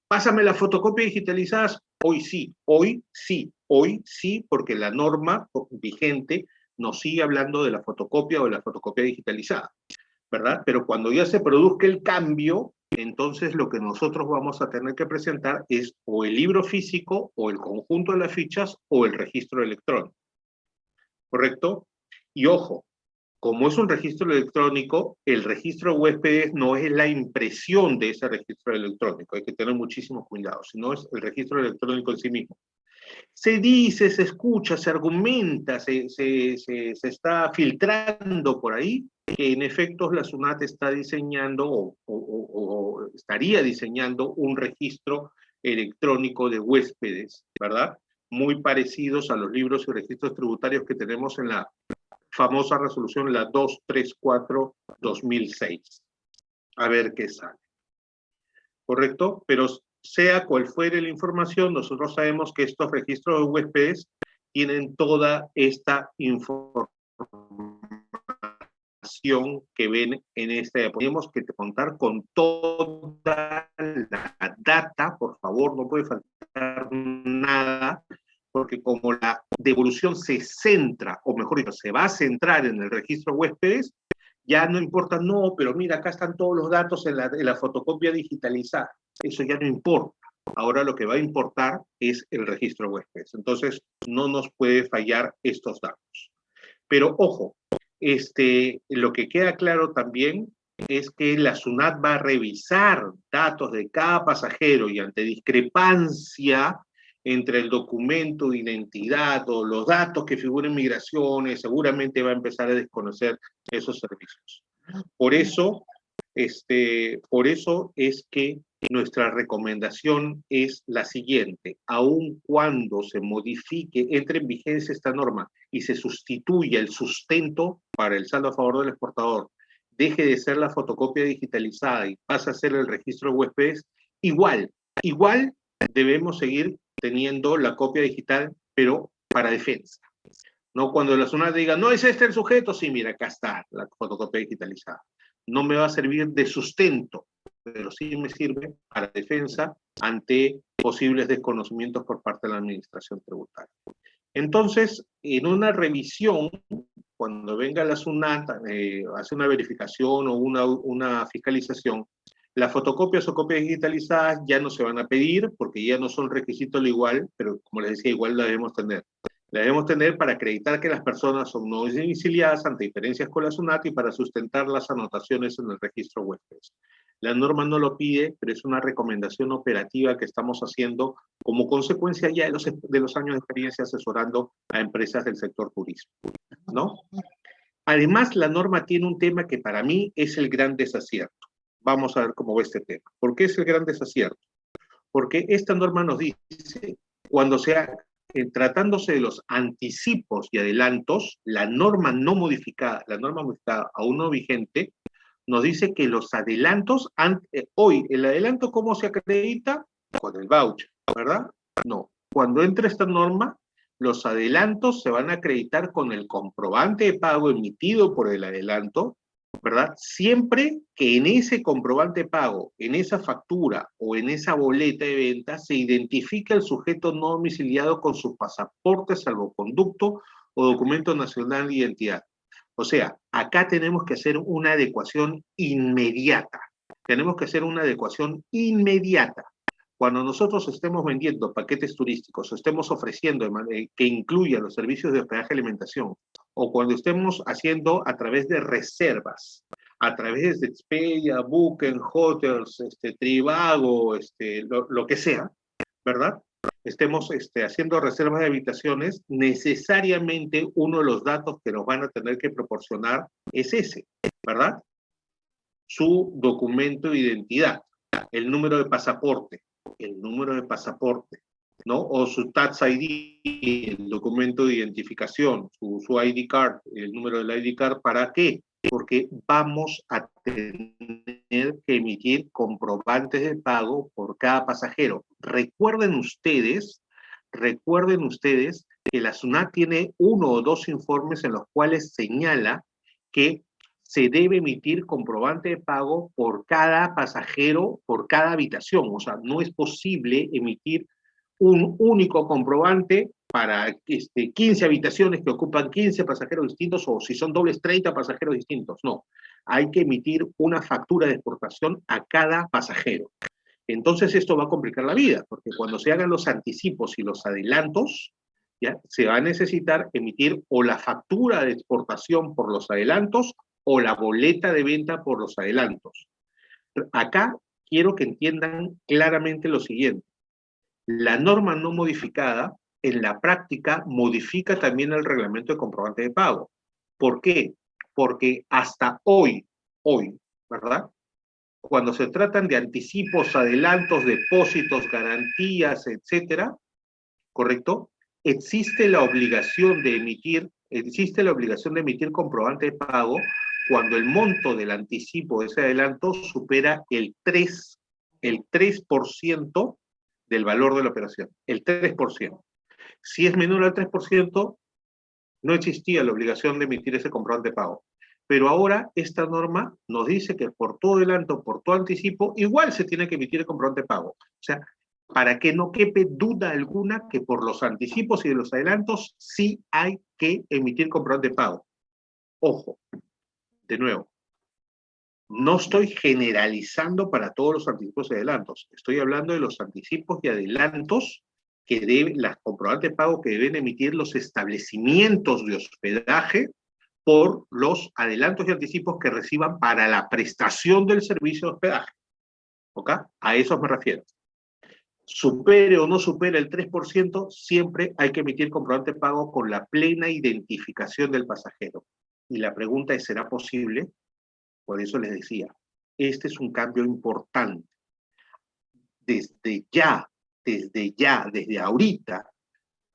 Pásame las fotocopias digitalizadas. Hoy sí, hoy sí, hoy sí, porque la norma vigente nos sigue hablando de la fotocopia o de la fotocopia digitalizada, ¿verdad? Pero cuando ya se produzca el cambio, entonces lo que nosotros vamos a tener que presentar es o el libro físico, o el conjunto de las fichas, o el registro electrónico. ¿Correcto? Y ojo, como es un registro electrónico, el registro de huéspedes no es la impresión de ese registro electrónico, hay que tener muchísimo cuidado, sino es el registro electrónico en sí mismo. Se dice, se escucha, se argumenta, se está filtrando por ahí que en efecto la SUNAT está diseñando o estaría diseñando un registro electrónico de huéspedes, ¿verdad? Muy parecidos a los libros y registros tributarios que tenemos en la famosa resolución, la 234/2006. A ver qué sale. ¿Correcto? Pero sea cual fuere la información, nosotros sabemos que estos registros de huéspedes tienen toda esta información que ven en este. Tenemos que contar con toda la data, por favor, no puede faltar nada, porque como la devolución se centra, o mejor dicho, se va a centrar en el registro de huéspedes, ya no importa, no, pero mira, acá están todos los datos en la fotocopia digitalizada. Eso ya no importa. Ahora lo que va a importar es el registro de huéspedes. Entonces, no nos puede fallar estos datos. Pero ojo, lo que queda claro también es que la SUNAT va a revisar datos de cada pasajero y ante discrepancia entre el documento de identidad o los datos que figuran en migraciones, seguramente va a empezar a desconocer esos servicios. Por eso es que nuestra recomendación es la siguiente: aun cuando se modifique, entre en vigencia esta norma y se sustituya el sustento para el saldo a favor del exportador, deje de ser la fotocopia digitalizada y pase a ser el registro de huéspedes, igual debemos seguir teniendo la copia digital, pero para defensa. No cuando la SUNAT diga, no es este el sujeto, sí, mira, acá está la fotocopia digitalizada. No me va a servir de sustento, pero sí me sirve para defensa ante posibles desconocimientos por parte de la administración tributaria. Entonces, en una revisión, cuando venga la SUNAT, hace una verificación o una fiscalización, las fotocopias o copias digitalizadas ya no se van a pedir porque ya no son requisitos lo igual, pero como les decía, igual la debemos tener. La debemos tener para acreditar que las personas son no domiciliadas ante diferencias con la SUNAT y para sustentar las anotaciones en el registro huéspedes. La norma no lo pide, pero es una recomendación operativa que estamos haciendo como consecuencia ya de los años de experiencia asesorando a empresas del sector turismo, ¿no? Además, la norma tiene un tema que para mí es el gran desacierto. Vamos a ver cómo va este tema. ¿Por qué es el gran desacierto? Porque esta norma nos dice, cuando sea tratándose de los anticipos y adelantos, la norma no modificada, la norma modificada aún no vigente, nos dice que los adelantos, hoy, el adelanto, ¿cómo se acredita? Con el voucher, ¿verdad? No. Cuando entre esta norma, los adelantos se van a acreditar con el comprobante de pago emitido por el adelanto, ¿verdad? Siempre que en ese comprobante de pago, en esa factura o en esa boleta de venta se identifique el sujeto no domiciliado con su pasaporte, salvoconducto o documento nacional de identidad. O sea, acá tenemos que hacer una adecuación inmediata. Tenemos que hacer una adecuación inmediata. Cuando nosotros estemos vendiendo paquetes turísticos o estemos ofreciendo que incluya los servicios de hospedaje y alimentación, o cuando estemos haciendo a través de reservas, a través de Expedia, Booking, Hotels, Trivago, lo que sea, ¿verdad? Estemos haciendo reservas de habitaciones, necesariamente uno de los datos que nos van a tener que proporcionar es ese, ¿verdad? Su documento de identidad, el número de pasaporte, ¿no? O su Tax ID, el documento de identificación, su ID card, el número del ID card, ¿para qué? Porque vamos a tener que emitir comprobantes de pago por cada pasajero. Recuerden ustedes que la SUNAT tiene 1 o 2 informes en los cuales señala que se debe emitir comprobante de pago por cada pasajero, por cada habitación. O sea, no es posible emitir un único comprobante para 15 habitaciones que ocupan 15 pasajeros distintos, o si son dobles, 30 pasajeros distintos. No, hay que emitir una factura de exportación a cada pasajero. Entonces esto va a complicar la vida, porque cuando se hagan los anticipos y los adelantos, ¿ya? Se va a necesitar emitir o la factura de exportación por los adelantos o la boleta de venta por los adelantos. Acá quiero que entiendan claramente lo siguiente. La norma no modificada, en la práctica, modifica también el reglamento de comprobante de pago. ¿Por qué? Porque hasta hoy, ¿verdad? Cuando se tratan de anticipos, adelantos, depósitos, garantías, etcétera, ¿correcto? Existe la obligación de emitir comprobante de pago cuando el monto del anticipo de ese adelanto supera el 3% del valor de la operación, el 3%. Si es menor al 3%, no existía la obligación de emitir ese comprobante de pago. Pero ahora esta norma nos dice que por todo adelanto, por todo anticipo, igual se tiene que emitir el comprobante de pago. O sea, para que no quepe duda alguna que por los anticipos y de los adelantos sí hay que emitir comprobante de pago. Ojo, de nuevo, no estoy generalizando para todos los anticipos y adelantos. Estoy hablando de los anticipos y adelantos que deben, las comprobantes de pago que deben emitir los establecimientos de hospedaje por los adelantos y anticipos que reciban para la prestación del servicio de hospedaje. ¿Ok? A eso me refiero. Supere o no supere el 3%, siempre hay que emitir comprobante de pago con la plena identificación del pasajero. Y la pregunta es, ¿será posible? Por eso les decía, este es un cambio importante. Desde ahorita,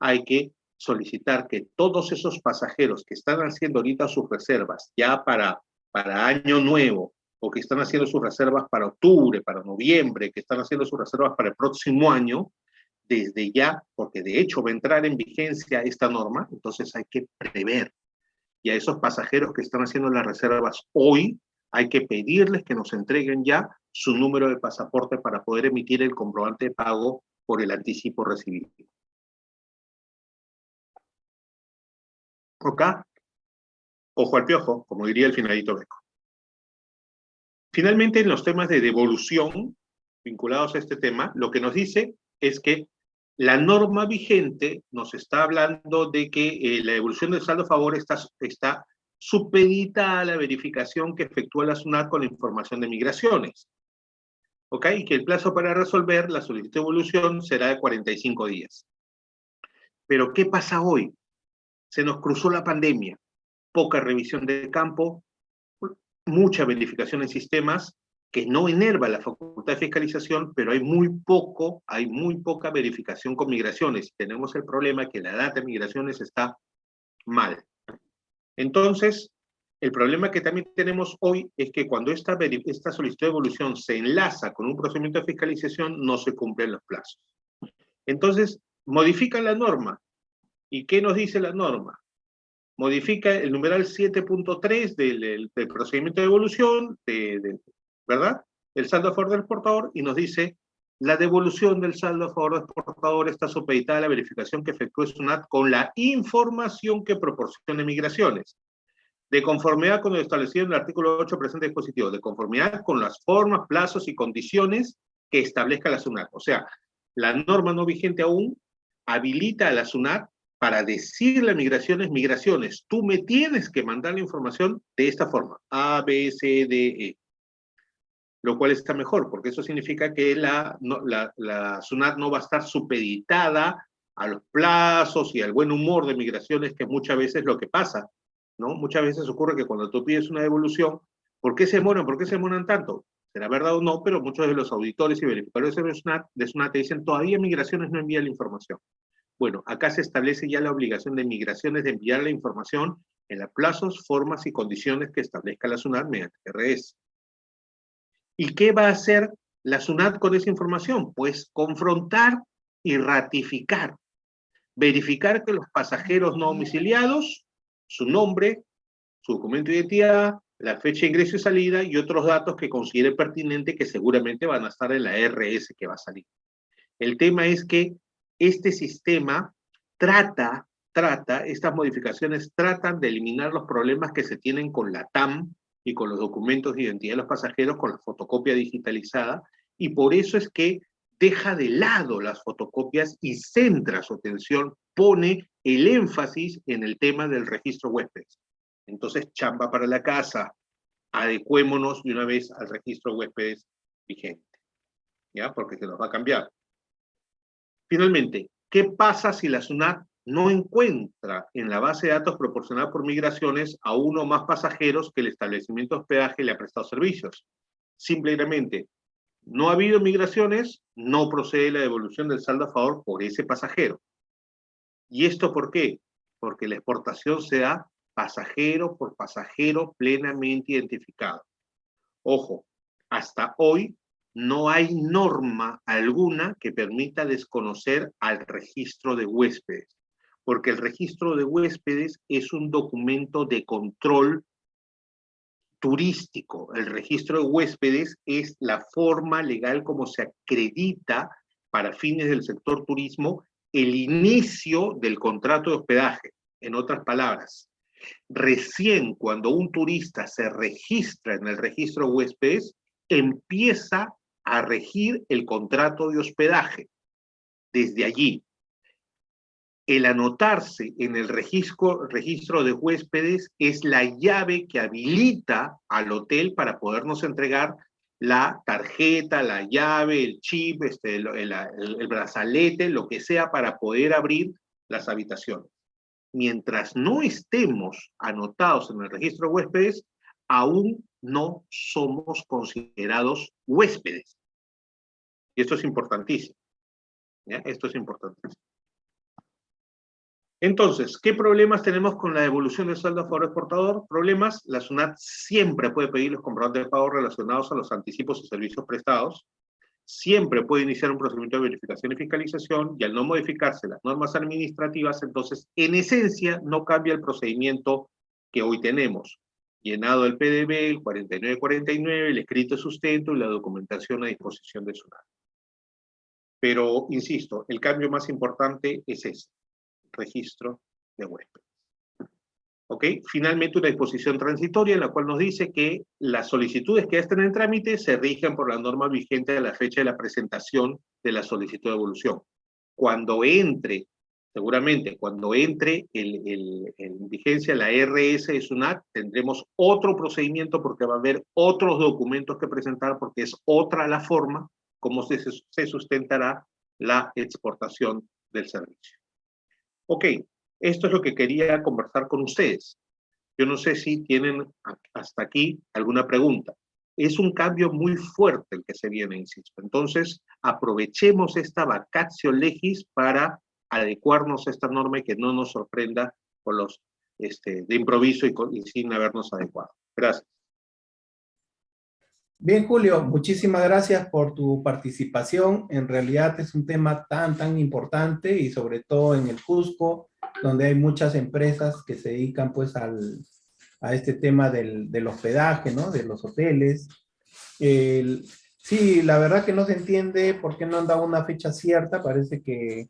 hay que solicitar que todos esos pasajeros que están haciendo ahorita sus reservas ya para año nuevo, o que están haciendo sus reservas para octubre, para noviembre, que están haciendo sus reservas para el próximo año, desde ya, porque de hecho va a entrar en vigencia esta norma, entonces hay que prever. Y a esos pasajeros que están haciendo las reservas hoy, hay que pedirles que nos entreguen ya su número de pasaporte para poder emitir el comprobante de pago por el anticipo recibido. ¿Ok? Ojo al piojo, como diría el finadito Beco. Finalmente, en los temas de devolución, vinculados a este tema, lo que nos dice es que la norma vigente nos está hablando de que la devolución del saldo a favor está supedita a la verificación que efectúa la SUNAT con la información de migraciones. ¿Ok? Y que el plazo para resolver la solicitud de devolución será de 45 días. Pero, ¿qué pasa hoy? Se nos cruzó la pandemia, poca revisión de campo, mucha verificación en sistemas, que no enerva la facultad de fiscalización, pero hay muy poca verificación con migraciones. Tenemos el problema que la data de migraciones está mal. Entonces, el problema que también tenemos hoy es que cuando esta solicitud de devolución se enlaza con un procedimiento de fiscalización, no se cumplen los plazos. Entonces, modifican la norma. ¿Y qué nos dice la norma? Modifica el numeral 7.3 del procedimiento de devolución, ¿verdad? El saldo a favor del exportador, y nos dice, la devolución del saldo a favor del exportador está supeditada a la verificación que efectúe SUNAT con la información que proporcione migraciones, de conformidad con lo establecido en el artículo 8 presente dispositivo, de conformidad con las formas, plazos y condiciones que establezca la SUNAT. O sea, la norma no vigente aún habilita a la SUNAT para decirle a migraciones, tú me tienes que mandar la información de esta forma, A, B, C, D, E. Lo cual está mejor, porque eso significa que la SUNAT no va a estar supeditada a los plazos y al buen humor de migraciones, que muchas veces es lo que pasa, ¿no? Muchas veces ocurre que cuando tú pides una devolución, ¿por qué se demoran? ¿Por qué se demoran tanto? ¿Será verdad o no? Pero muchos de los auditores y verificadores de SUNAT te dicen, todavía migraciones no envía la información. Bueno, acá se establece ya la obligación de migraciones de enviar la información en los plazos, formas y condiciones que establezca la SUNAT mediante RS. ¿Y qué va a hacer la SUNAT con esa información? Pues confrontar y ratificar. Verificar que los pasajeros no domiciliados, su nombre, su documento de identidad, la fecha de ingreso y salida y otros datos que considere pertinente que seguramente van a estar en la RS que va a salir. El tema es que este sistema estas modificaciones tratan de eliminar los problemas que se tienen con la TAM y con los documentos de identidad de los pasajeros, con la fotocopia digitalizada, y por eso es que deja de lado las fotocopias y centra su atención, pone el énfasis en el tema del registro huéspedes. Entonces, chamba para la casa, adecuémonos de una vez al registro huéspedes vigente, ¿ya? Porque se nos va a cambiar. Finalmente, ¿qué pasa si la SUNAT no encuentra en la base de datos proporcionada por migraciones a uno o más pasajeros que el establecimiento de hospedaje le ha prestado servicios? Simplemente, no ha habido migraciones, no procede la devolución del saldo a favor por ese pasajero. ¿Y esto por qué? Porque la exportación se da pasajero por pasajero plenamente identificado. Ojo, hasta hoy no hay norma alguna que permita desconocer al registro de huéspedes, porque el registro de huéspedes es un documento de control turístico. El registro de huéspedes es la forma legal como se acredita para fines del sector turismo el inicio del contrato de hospedaje. En otras palabras, recién cuando un turista se registra en el registro de huéspedes, empieza a regir el contrato de hospedaje. Desde allí, el anotarse en el registro de huéspedes es la llave que habilita al hotel para podernos entregar la tarjeta, la llave, el chip, el brazalete, lo que sea para poder abrir las habitaciones. Mientras no estemos anotados en el registro de huéspedes, aún no somos considerados huéspedes. Y esto es importantísimo. ¿Ya? Esto es importantísimo. Entonces, ¿qué problemas tenemos con la devolución del saldo a favor del exportador? Problemas, la SUNAT siempre puede pedir los comprobantes de pago relacionados a los anticipos y servicios prestados, siempre puede iniciar un procedimiento de verificación y fiscalización, y al no modificarse las normas administrativas, entonces, en esencia, no cambia el procedimiento que hoy tenemos. Llenado el PDB, el 4949, el escrito de sustento y la documentación a disposición de SUNAT. Pero, insisto, el cambio más importante es este. Registro de huéspedes. ¿Ok? Finalmente, una disposición transitoria en la cual nos dice que las solicitudes que ya están en trámite se rigen por la norma vigente a la fecha de la presentación de la solicitud de devolución. Cuando entre, seguramente, cuando entre en vigencia la RS de SUNAT, tendremos otro procedimiento porque va a haber otros documentos que presentar porque es otra la forma como se sustentará la exportación del servicio. Ok, esto es lo que quería conversar con ustedes. Yo no sé si tienen hasta aquí alguna pregunta. Es un cambio muy fuerte el que se viene, insisto. Entonces, aprovechemos esta vacatio legis para adecuarnos a esta norma y que no nos sorprenda con los de improviso y sin habernos adecuado. Gracias. Bien, Julio, muchísimas gracias por tu participación. En realidad es un tema tan importante y sobre todo en el Cusco, donde hay muchas empresas que se dedican pues a este tema del hospedaje, ¿no? De los hoteles. Sí, la verdad que no se entiende por qué no han dado una fecha cierta. Parece que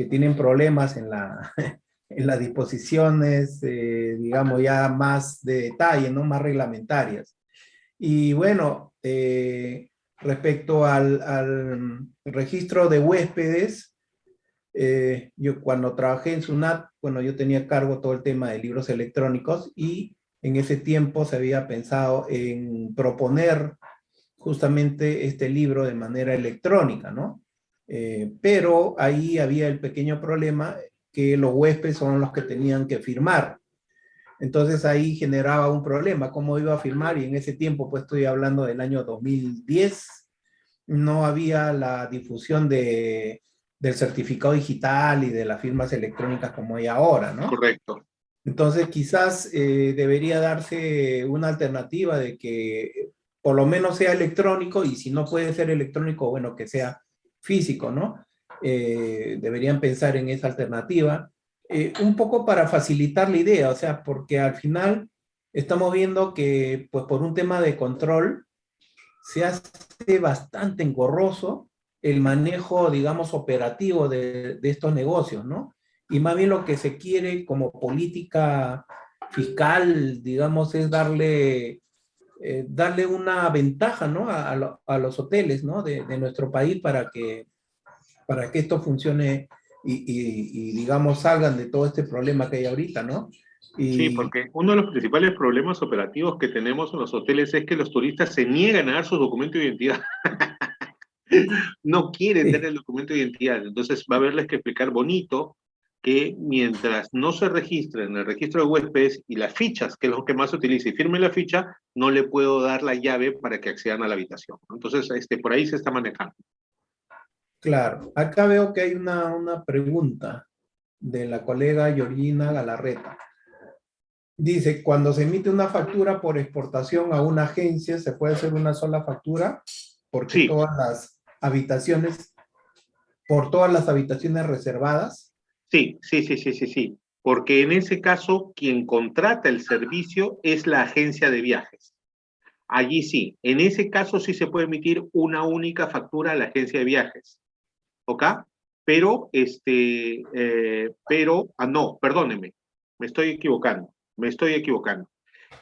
tienen problemas en en las disposiciones, digamos, ya más de detalle, ¿no? Más reglamentarias. Y bueno, respecto al registro de huéspedes, yo cuando trabajé en SUNAT, bueno, yo tenía a cargo todo el tema de libros electrónicos y en ese tiempo se había pensado en proponer justamente este libro de manera electrónica, ¿no? Pero ahí había el pequeño problema que los huéspedes son los que tenían que firmar. Entonces ahí generaba un problema, cómo iba a firmar, y en ese tiempo, pues estoy hablando del año 2010, no había la difusión del certificado digital y de las firmas electrónicas como hay ahora, ¿no? Correcto. Entonces quizás debería darse una alternativa de que por lo menos sea electrónico, y si no puede ser electrónico, bueno, que sea físico, ¿no? Deberían pensar en esa alternativa, un poco para facilitar la idea, o sea, porque al final estamos viendo que, pues por un tema de control, se hace bastante engorroso el manejo, digamos, operativo de estos negocios, ¿no? Y más bien lo que se quiere como política fiscal, digamos, es darle una ventaja, ¿no? A los hoteles, ¿no? De nuestro país para que esto funcione y, digamos, salgan de todo este problema que hay ahorita, ¿no? Sí, Y porque uno de los principales problemas operativos que tenemos en los hoteles es que los turistas se niegan a dar su documento de identidad. No quieren dar sí, el documento de identidad. Entonces va a haberles que explicar bonito que mientras no se registren en el registro de huéspedes y las fichas, que es lo que más se utiliza, y firme la ficha, no le puedo dar la llave para que accedan a la habitación. Entonces, por ahí se está manejando. claro. Acá veo que hay una pregunta de la colega Georgina Galarreta. Dice, cuando se emite una factura por exportación a una agencia, ¿se puede hacer una sola factura? Porque Sí, todas las habitaciones, por todas las habitaciones reservadas. sí. Porque en ese caso, quien contrata el servicio es la agencia de viajes. Allí sí, en ese caso sí se puede emitir una única factura a la agencia de viajes. ¿Ok? Pero, no, perdóneme, me estoy equivocando.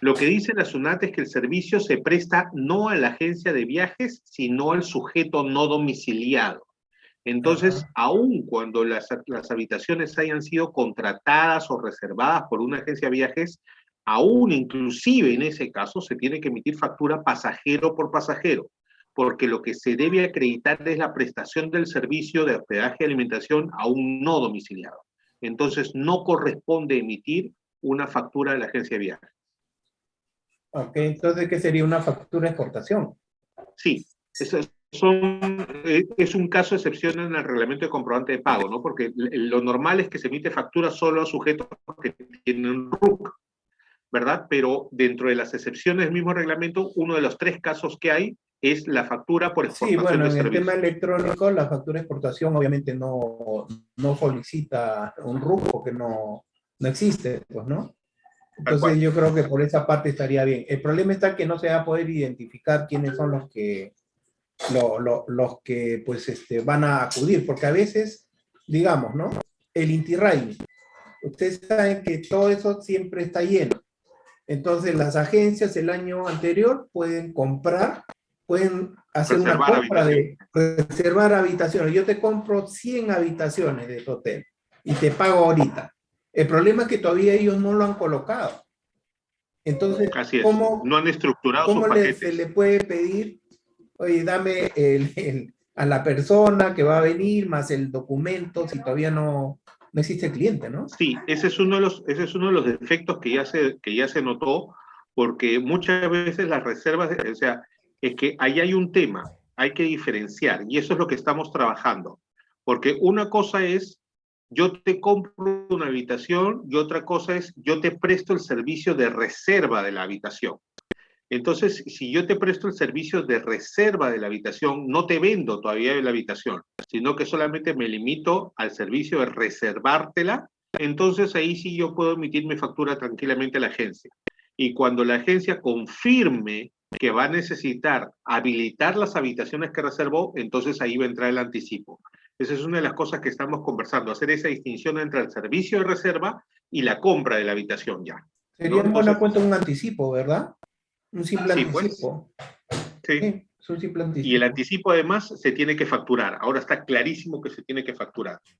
Lo que dice la SUNAT es que el servicio se presta no a la agencia de viajes, sino al sujeto no domiciliado. Entonces, Ajá. aun cuando las habitaciones hayan sido contratadas o reservadas por una agencia de viajes, aún inclusive en ese caso se tiene que emitir factura pasajero por pasajero, porque lo que se debe acreditar es la prestación del servicio de hospedaje y alimentación a un no domiciliado. Entonces, no corresponde emitir una factura de la agencia de viajes. Ok, entonces, ¿qué sería una factura de exportación? Sí, es un caso de excepción en el reglamento de comprobante de pago, ¿no? Porque lo normal es que se emite factura solo a sujetos que tienen RUC, ¿verdad? Pero dentro de las excepciones del mismo reglamento, uno de los 3 casos que hay es la factura por Sí, exportación bueno, de en el tema servicio. electrónico, la factura de exportación obviamente no solicita un RUC porque no existe, pues, ¿no? Tal Entonces cual. yo creo que por esa parte estaría bien. El problema está que no se va a poder identificar quiénes son los que pues van a acudir, porque a veces, digamos, ¿no? El Inti Raymi, ustedes saben que todo eso siempre está lleno. Entonces las agencias el año anterior pueden hacer una Reservar compra habitación. de reservar habitaciones. Yo te compro 100 habitaciones de tu hotel y te pago ahorita. El problema es que todavía ellos no lo han colocado. Entonces, Así es. ¿cómo, No han estructurado sus cómo se le paquetes. puede pedir, oye, dame a la persona que va a venir más el documento si todavía no existe el cliente, ¿no? Sí, ese es uno de los defectos que ya se notó, porque muchas veces las reservas, o sea, es que ahí hay un tema, hay que diferenciar, y eso es lo que estamos trabajando. Porque una cosa es, yo te compro una habitación, y otra cosa es, yo te presto el servicio de reserva de la habitación. Entonces, si yo te presto el servicio de reserva de la habitación, no te vendo todavía la habitación, sino que solamente me limito al servicio de reservártela, entonces ahí sí yo puedo emitir mi factura tranquilamente a la agencia. Y cuando la agencia confirme que va a necesitar habilitar las habitaciones que reservó, entonces ahí va a entrar el anticipo. Esa es una de las cosas que estamos conversando, hacer esa distinción entre el servicio de reserva y la compra de la habitación ya, Sería ¿no? en buena Entonces, cuenta un anticipo, ¿verdad? Un simple sí, pues, anticipo. sí. Sí. Es un simple Y el anticipo. anticipo además se tiene que facturar. Ahora está clarísimo que se tiene que facturar, ¿no?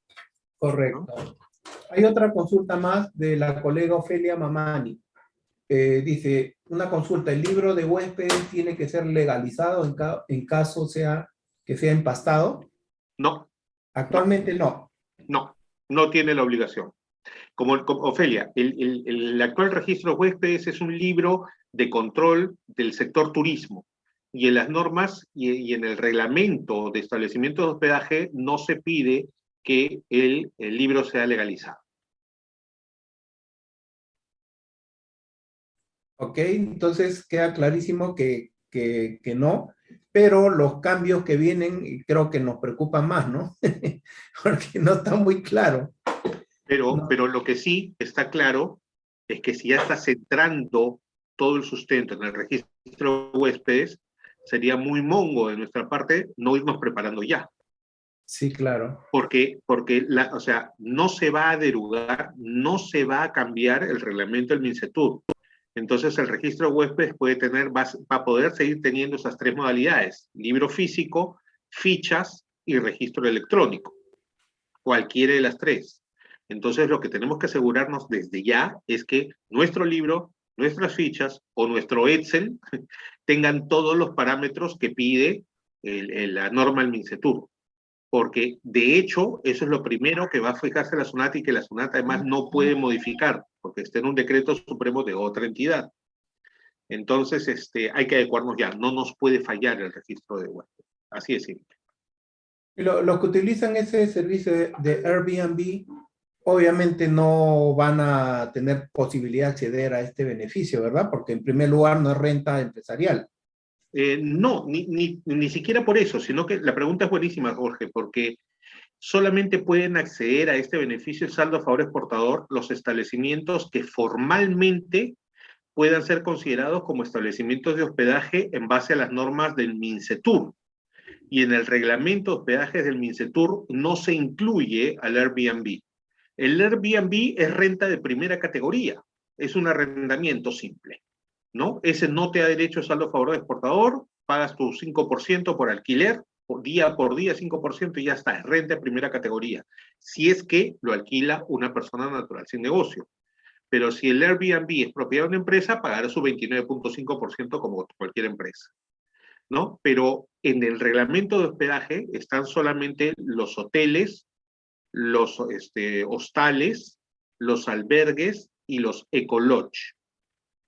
Correcto. Hay otra consulta más de la colega Ofelia Mamani. Dice, una consulta, ¿el libro de huéspedes tiene que ser legalizado en caso sea que sea empastado? No, no, Actualmente no. no, no tiene la obligación. Como Ofelia, el actual registro de huéspedes es un libro de control del sector turismo. Y en las normas y en el reglamento de establecimiento de hospedaje no se pide que el libro sea legalizado. ¿Ok? Entonces queda clarísimo que no, pero los cambios que vienen creo que nos preocupan más, ¿no? Porque no está muy claro. No. Pero lo que sí está claro es que si ya está centrando todo el sustento en el registro de huéspedes, sería muy mongo de nuestra parte no irnos preparando ya. Sí, claro. Porque o sea, no se va a derogar, no se va a cambiar el reglamento del MINCETUR. Entonces el registro de huéspedes va a poder seguir teniendo esas tres modalidades: libro físico, fichas y registro electrónico, cualquiera de las tres. Entonces lo que tenemos que asegurarnos desde ya es que nuestro libro, nuestras fichas o nuestro Excel tengan todos los parámetros que pide la norma del MINCETUR, porque de hecho eso es lo primero que va a fijarse la SUNAT y que la SUNAT además no puede modificar, porque está en un decreto supremo de otra entidad. Entonces hay que adecuarnos ya, no nos puede fallar el registro de huéspedes. Así es simple. Los que utilizan ese servicio de Airbnb obviamente no van a tener posibilidad de acceder a este beneficio, ¿verdad? Porque en primer lugar no es renta empresarial. No, ni siquiera por eso, sino que la pregunta es buenísima, Jorge, porque solamente pueden acceder a este beneficio de saldo a favor exportador los establecimientos que formalmente puedan ser considerados como establecimientos de hospedaje en base a las normas del MINCETUR. Y en el reglamento de hospedajes del MINCETUR no se incluye al Airbnb. El Airbnb es renta de primera categoría, es un arrendamiento simple, ¿no? Ese no te da derecho a saldo a favor de exportador, pagas tu 5% por alquiler, por día 5% y ya está, es renta de primera categoría, si es que lo alquila una persona natural sin negocio. Pero si el Airbnb es propiedad de una empresa, pagará su 29.5% como cualquier empresa, ¿no? Pero en el reglamento de hospedaje están solamente los hoteles, los hostales, los albergues y los ecolodge.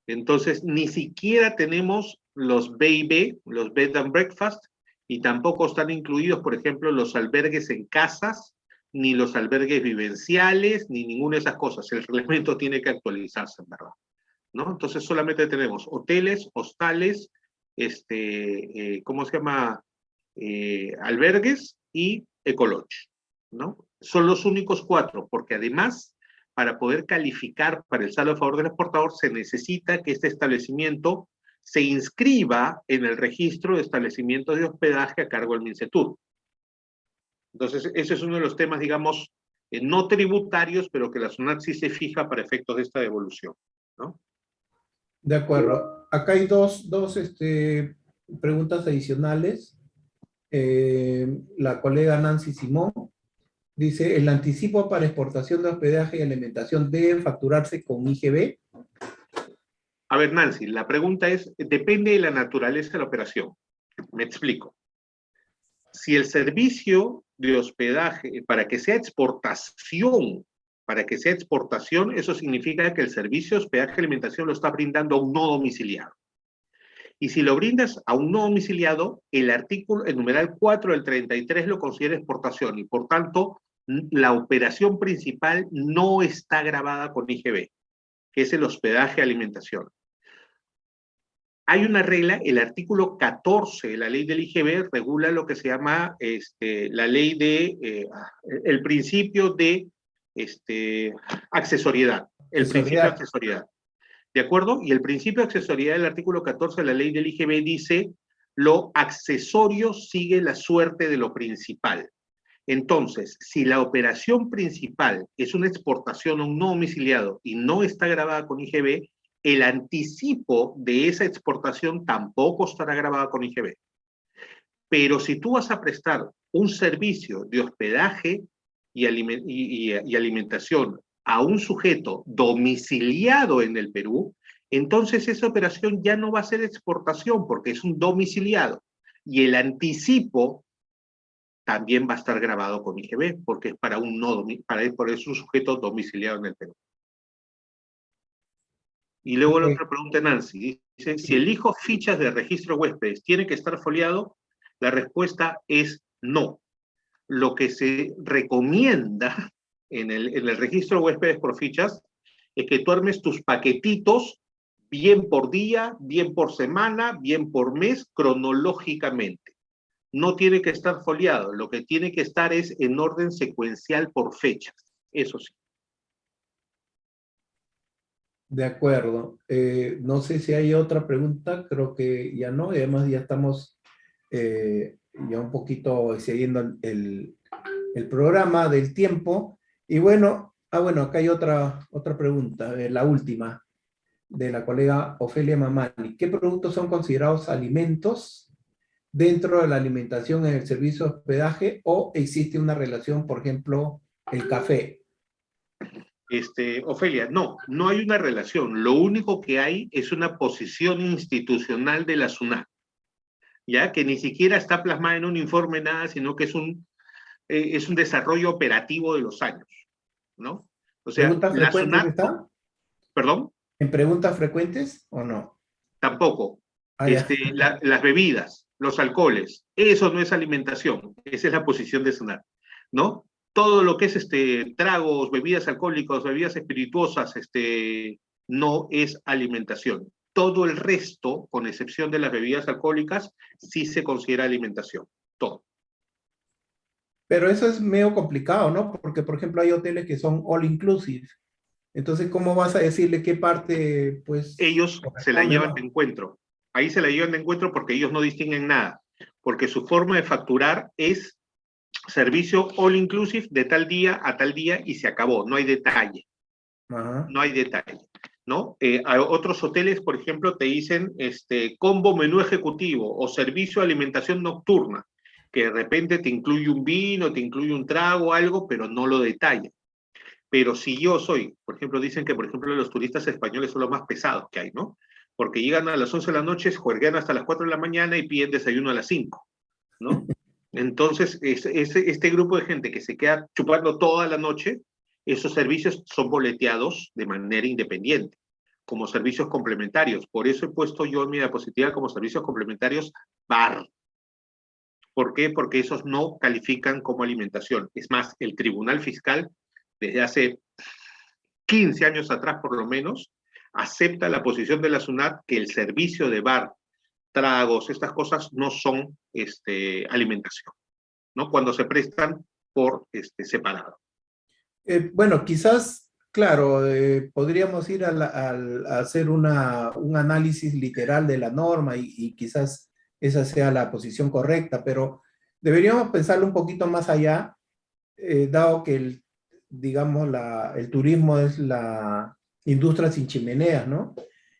Entonces, ni siquiera tenemos los B&B, los Bed and Breakfast, y tampoco están incluidos, por ejemplo, los albergues en casas, ni los albergues vivenciales, ni ninguna de esas cosas. El reglamento tiene que actualizarse, en verdad, ¿no? Entonces, solamente tenemos hoteles, hostales, ¿cómo se llama? Albergues y ecolodge, ¿no? Son los únicos cuatro, porque además, para poder calificar para el saldo a favor del exportador, se necesita que este establecimiento se inscriba en el registro de establecimientos de hospedaje a cargo del MINCETUR. Entonces, ese es uno de los temas, digamos, no tributarios, pero que la SUNAT sí se fija para efectos de esta devolución, ¿no? De acuerdo. Acá hay dos preguntas adicionales. La colega Nancy Simón dice, ¿el anticipo para exportación de hospedaje y alimentación debe facturarse con IGB? A ver, Nancy, la pregunta es, depende de la naturaleza de la operación. Me explico. Si el servicio de hospedaje, para que sea exportación, eso significa que el servicio de hospedaje y alimentación lo está brindando a un no domiciliado. Y si lo brindas a un no domiciliado, el numeral 4 del 33 lo considera exportación y por tanto la operación principal no está grabada con IGB, que es el hospedaje y alimentación. Hay una regla, el artículo 14 de la ley del IGB regula lo que se llama la ley de, el principio de accesoriedad. El principio de accesoriedad. ¿De acuerdo? Y el principio de accesoriedad del artículo 14 de la ley del IGB dice, lo accesorio sigue la suerte de lo principal. Entonces, si la operación principal es una exportación a un no domiciliado y no está grabada con IGB, el anticipo de esa exportación tampoco estará grabado con IGB. Pero si tú vas a prestar un servicio de hospedaje y alimentación a un sujeto domiciliado en el Perú, entonces esa operación ya no va a ser exportación porque es un domiciliado. Y el anticipo también va a estar grabado con IGB porque es para un no por eso un sujeto domiciliado en el Perú. Y luego la otra pregunta, Nancy, dice, si elijo fichas de registro de huéspedes, ¿tiene que estar foliado? La respuesta es no. Lo que se recomienda en el registro de huéspedes por fichas es que tú armes tus paquetitos bien por día, bien por semana, bien por mes, cronológicamente. No tiene que estar foliado, lo que tiene que estar es en orden secuencial por fechas, eso sí. De acuerdo. No sé si hay otra pregunta, creo que ya no, y además ya estamos ya un poquito siguiendo el programa del tiempo. Y bueno, bueno, acá hay otra pregunta, la última, de la colega Ofelia Mamani. ¿Qué productos son considerados alimentos dentro de la alimentación en el servicio de hospedaje o existe una relación, por ejemplo, el café? Ofelia, no hay una relación. Lo único que hay es una posición institucional de la SUNAT, ya que ni siquiera está plasmada en un informe nada, sino que es un desarrollo operativo de los años, ¿no? O sea, ¿Preguntas la frecuentes SUNAT, está? perdón, ¿En preguntas frecuentes o no? tampoco. Ah, ya. Las bebidas, los alcoholes, eso no es alimentación, esa es la posición de SUNAT, ¿no? Todo lo que es tragos, bebidas alcohólicas, bebidas espirituosas, no es alimentación. Todo el resto, con excepción de las bebidas alcohólicas, sí se considera alimentación. Todo. Pero eso es medio complicado, ¿no? Porque, por ejemplo, hay hoteles que son all inclusive. Entonces, ¿cómo vas a decirle qué parte, pues, Ellos se la corresponde, llevan de no? encuentro. Ahí se la llevan de encuentro porque ellos no distinguen nada. Porque su forma de facturar es servicio all inclusive de tal día a tal día y se acabó. No hay detalle. Ajá. No hay detalle. ¿No? A otros hoteles, por ejemplo, te dicen combo menú ejecutivo o servicio de alimentación nocturna, que de repente te incluye un vino, te incluye un trago, algo, pero no lo detalla. Pero si yo soy, por ejemplo, dicen que, por ejemplo, los turistas españoles son los más pesados que hay, ¿no? Porque llegan a las 11 de la noche, juegan hasta las 4 de la mañana y piden desayuno a las 5, ¿no? Entonces, este grupo de gente que se queda chupando toda la noche, esos servicios son boleteados de manera independiente, como servicios complementarios. Por eso he puesto yo en mi diapositiva como servicios complementarios bar. ¿Por qué? Porque esos no califican como alimentación. Es más, el Tribunal Fiscal, desde hace 15 años atrás por lo menos, acepta la posición de la SUNAT que el servicio de bar, tragos, estas cosas no son alimentación, ¿no? Cuando se prestan por separado. Bueno, quizás, claro, podríamos ir a hacer un análisis literal de la norma y quizás esa sea la posición correcta, pero deberíamos pensarlo un poquito más allá, dado que digamos, el turismo es la industria sin chimeneas, ¿no?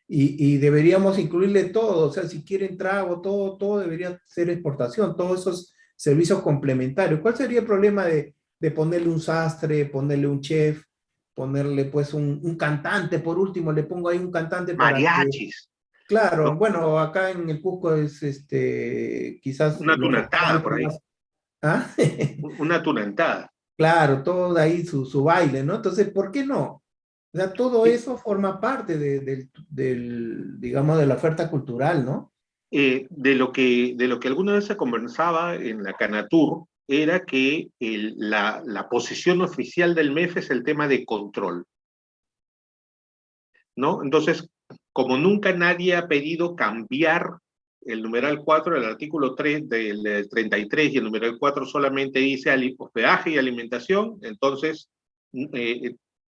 Y deberíamos incluirle todo, o sea, si quieren trago, todo debería ser exportación, todos esos servicios complementarios. ¿Cuál sería el problema de ponerle un sastre, ponerle un chef, ponerle pues un cantante, por último, le pongo ahí un cantante para que, Mariachis, claro, ¿no? bueno, acá en el Cusco es quizás Una los tunantada restaurantes por ahí, más, ¿ah? una tunantada. Claro, todo de ahí su baile, ¿no? Entonces, ¿por qué no? O sea, todo Y, eso forma parte digamos, de la oferta cultural, ¿no? de lo que alguna vez se conversaba en la Canatur era que la posición oficial del MEF es el tema de control, ¿no? Entonces, como nunca nadie ha pedido cambiar el numeral 4 del artículo 3 del 33 y el numeral 4 solamente dice hospedaje y alimentación, entonces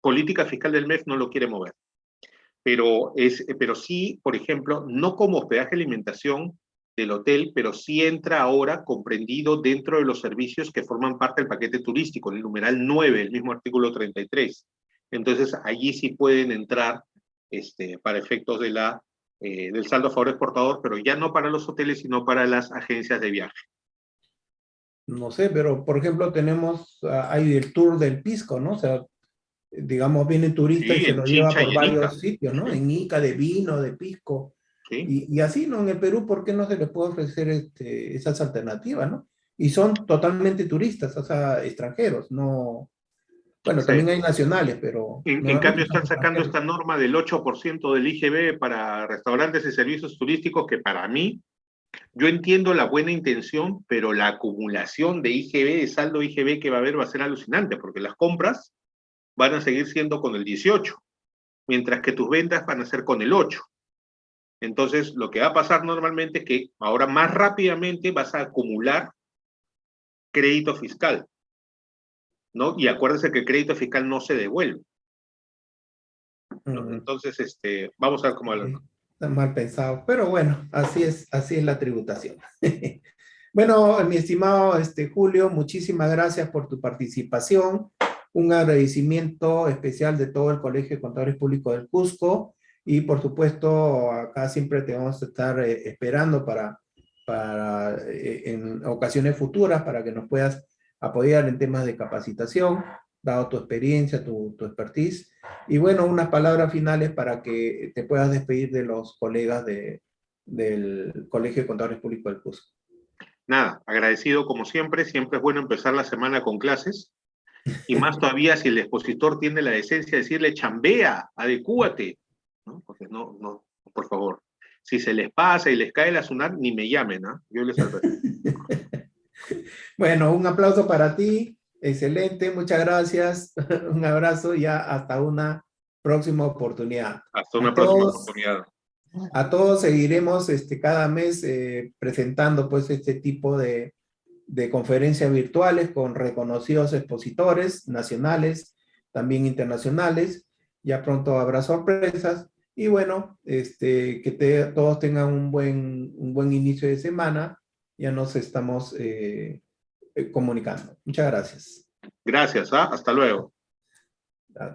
política fiscal del MEF no lo quiere mover. Pero sí, por ejemplo, no como hospedaje y alimentación del hotel, pero sí entra ahora comprendido dentro de los servicios que forman parte del paquete turístico, el numeral 9, el mismo artículo 33. Entonces, allí sí pueden entrar para efectos del saldo a favor exportador, pero ya no para los hoteles, sino para las agencias de viaje. no sé, pero por ejemplo tenemos, hay el tour del pisco, ¿no? O sea, digamos, viene turista y Sí, se en lo lleva Chincha y por en Ica. varios sitios, ¿no? Ujú. En Ica, de vino, de pisco. Sí, Y así, ¿no? En el Perú, ¿por qué no se les puede ofrecer esas alternativas, ¿no? Y son totalmente turistas, o sea, extranjeros, no... Bueno, sí. también hay nacionales, pero En normalmente cambio, son están sacando extranjeros. esta norma del 8% del IGB para restaurantes y servicios turísticos que para mí, yo entiendo la buena intención, pero la acumulación de IGB, de saldo IGB que va a haber va a ser alucinante, porque las compras van a seguir siendo con el 18, mientras que tus ventas van a ser con el 8. Entonces, lo que va a pasar normalmente es que ahora más rápidamente vas a acumular crédito fiscal, ¿no? Y acuérdense que el crédito fiscal no se devuelve, ¿no? Mm, Entonces, vamos a ver cómo... está mal pensado, pero bueno, así es la tributación. Bueno, mi estimado Julio, muchísimas gracias por tu participación. Un agradecimiento especial de todo el Colegio de Contadores Públicos del Cusco y por supuesto acá siempre te vamos a estar esperando para en ocasiones futuras para que nos puedas apoyar en temas de capacitación, dado tu experiencia, tu expertise. Y bueno, unas palabras finales para que te puedas despedir de los colegas del Colegio de Contadores Públicos del Cusco. Nada, agradecido como siempre, siempre es bueno empezar la semana con clases, y más todavía si el expositor tiene la decencia de decirle chambea, adecúate, ¿no? Porque no, por favor, si se les pasa y les cae la SUNAT, ni me llamen, ¿ah? Yo les adverto. Bueno, un aplauso para ti. Excelente, muchas gracias. Un abrazo y ya hasta una próxima oportunidad. Hasta una A próxima todos, oportunidad. a todos seguiremos cada mes presentando pues este tipo de conferencias virtuales con reconocidos expositores nacionales, también internacionales. Ya pronto habrá sorpresas. Y bueno, todos tengan un buen inicio de semana. Ya nos estamos comunicando. Muchas gracias. Gracias, ¿ah? Hasta luego. Hasta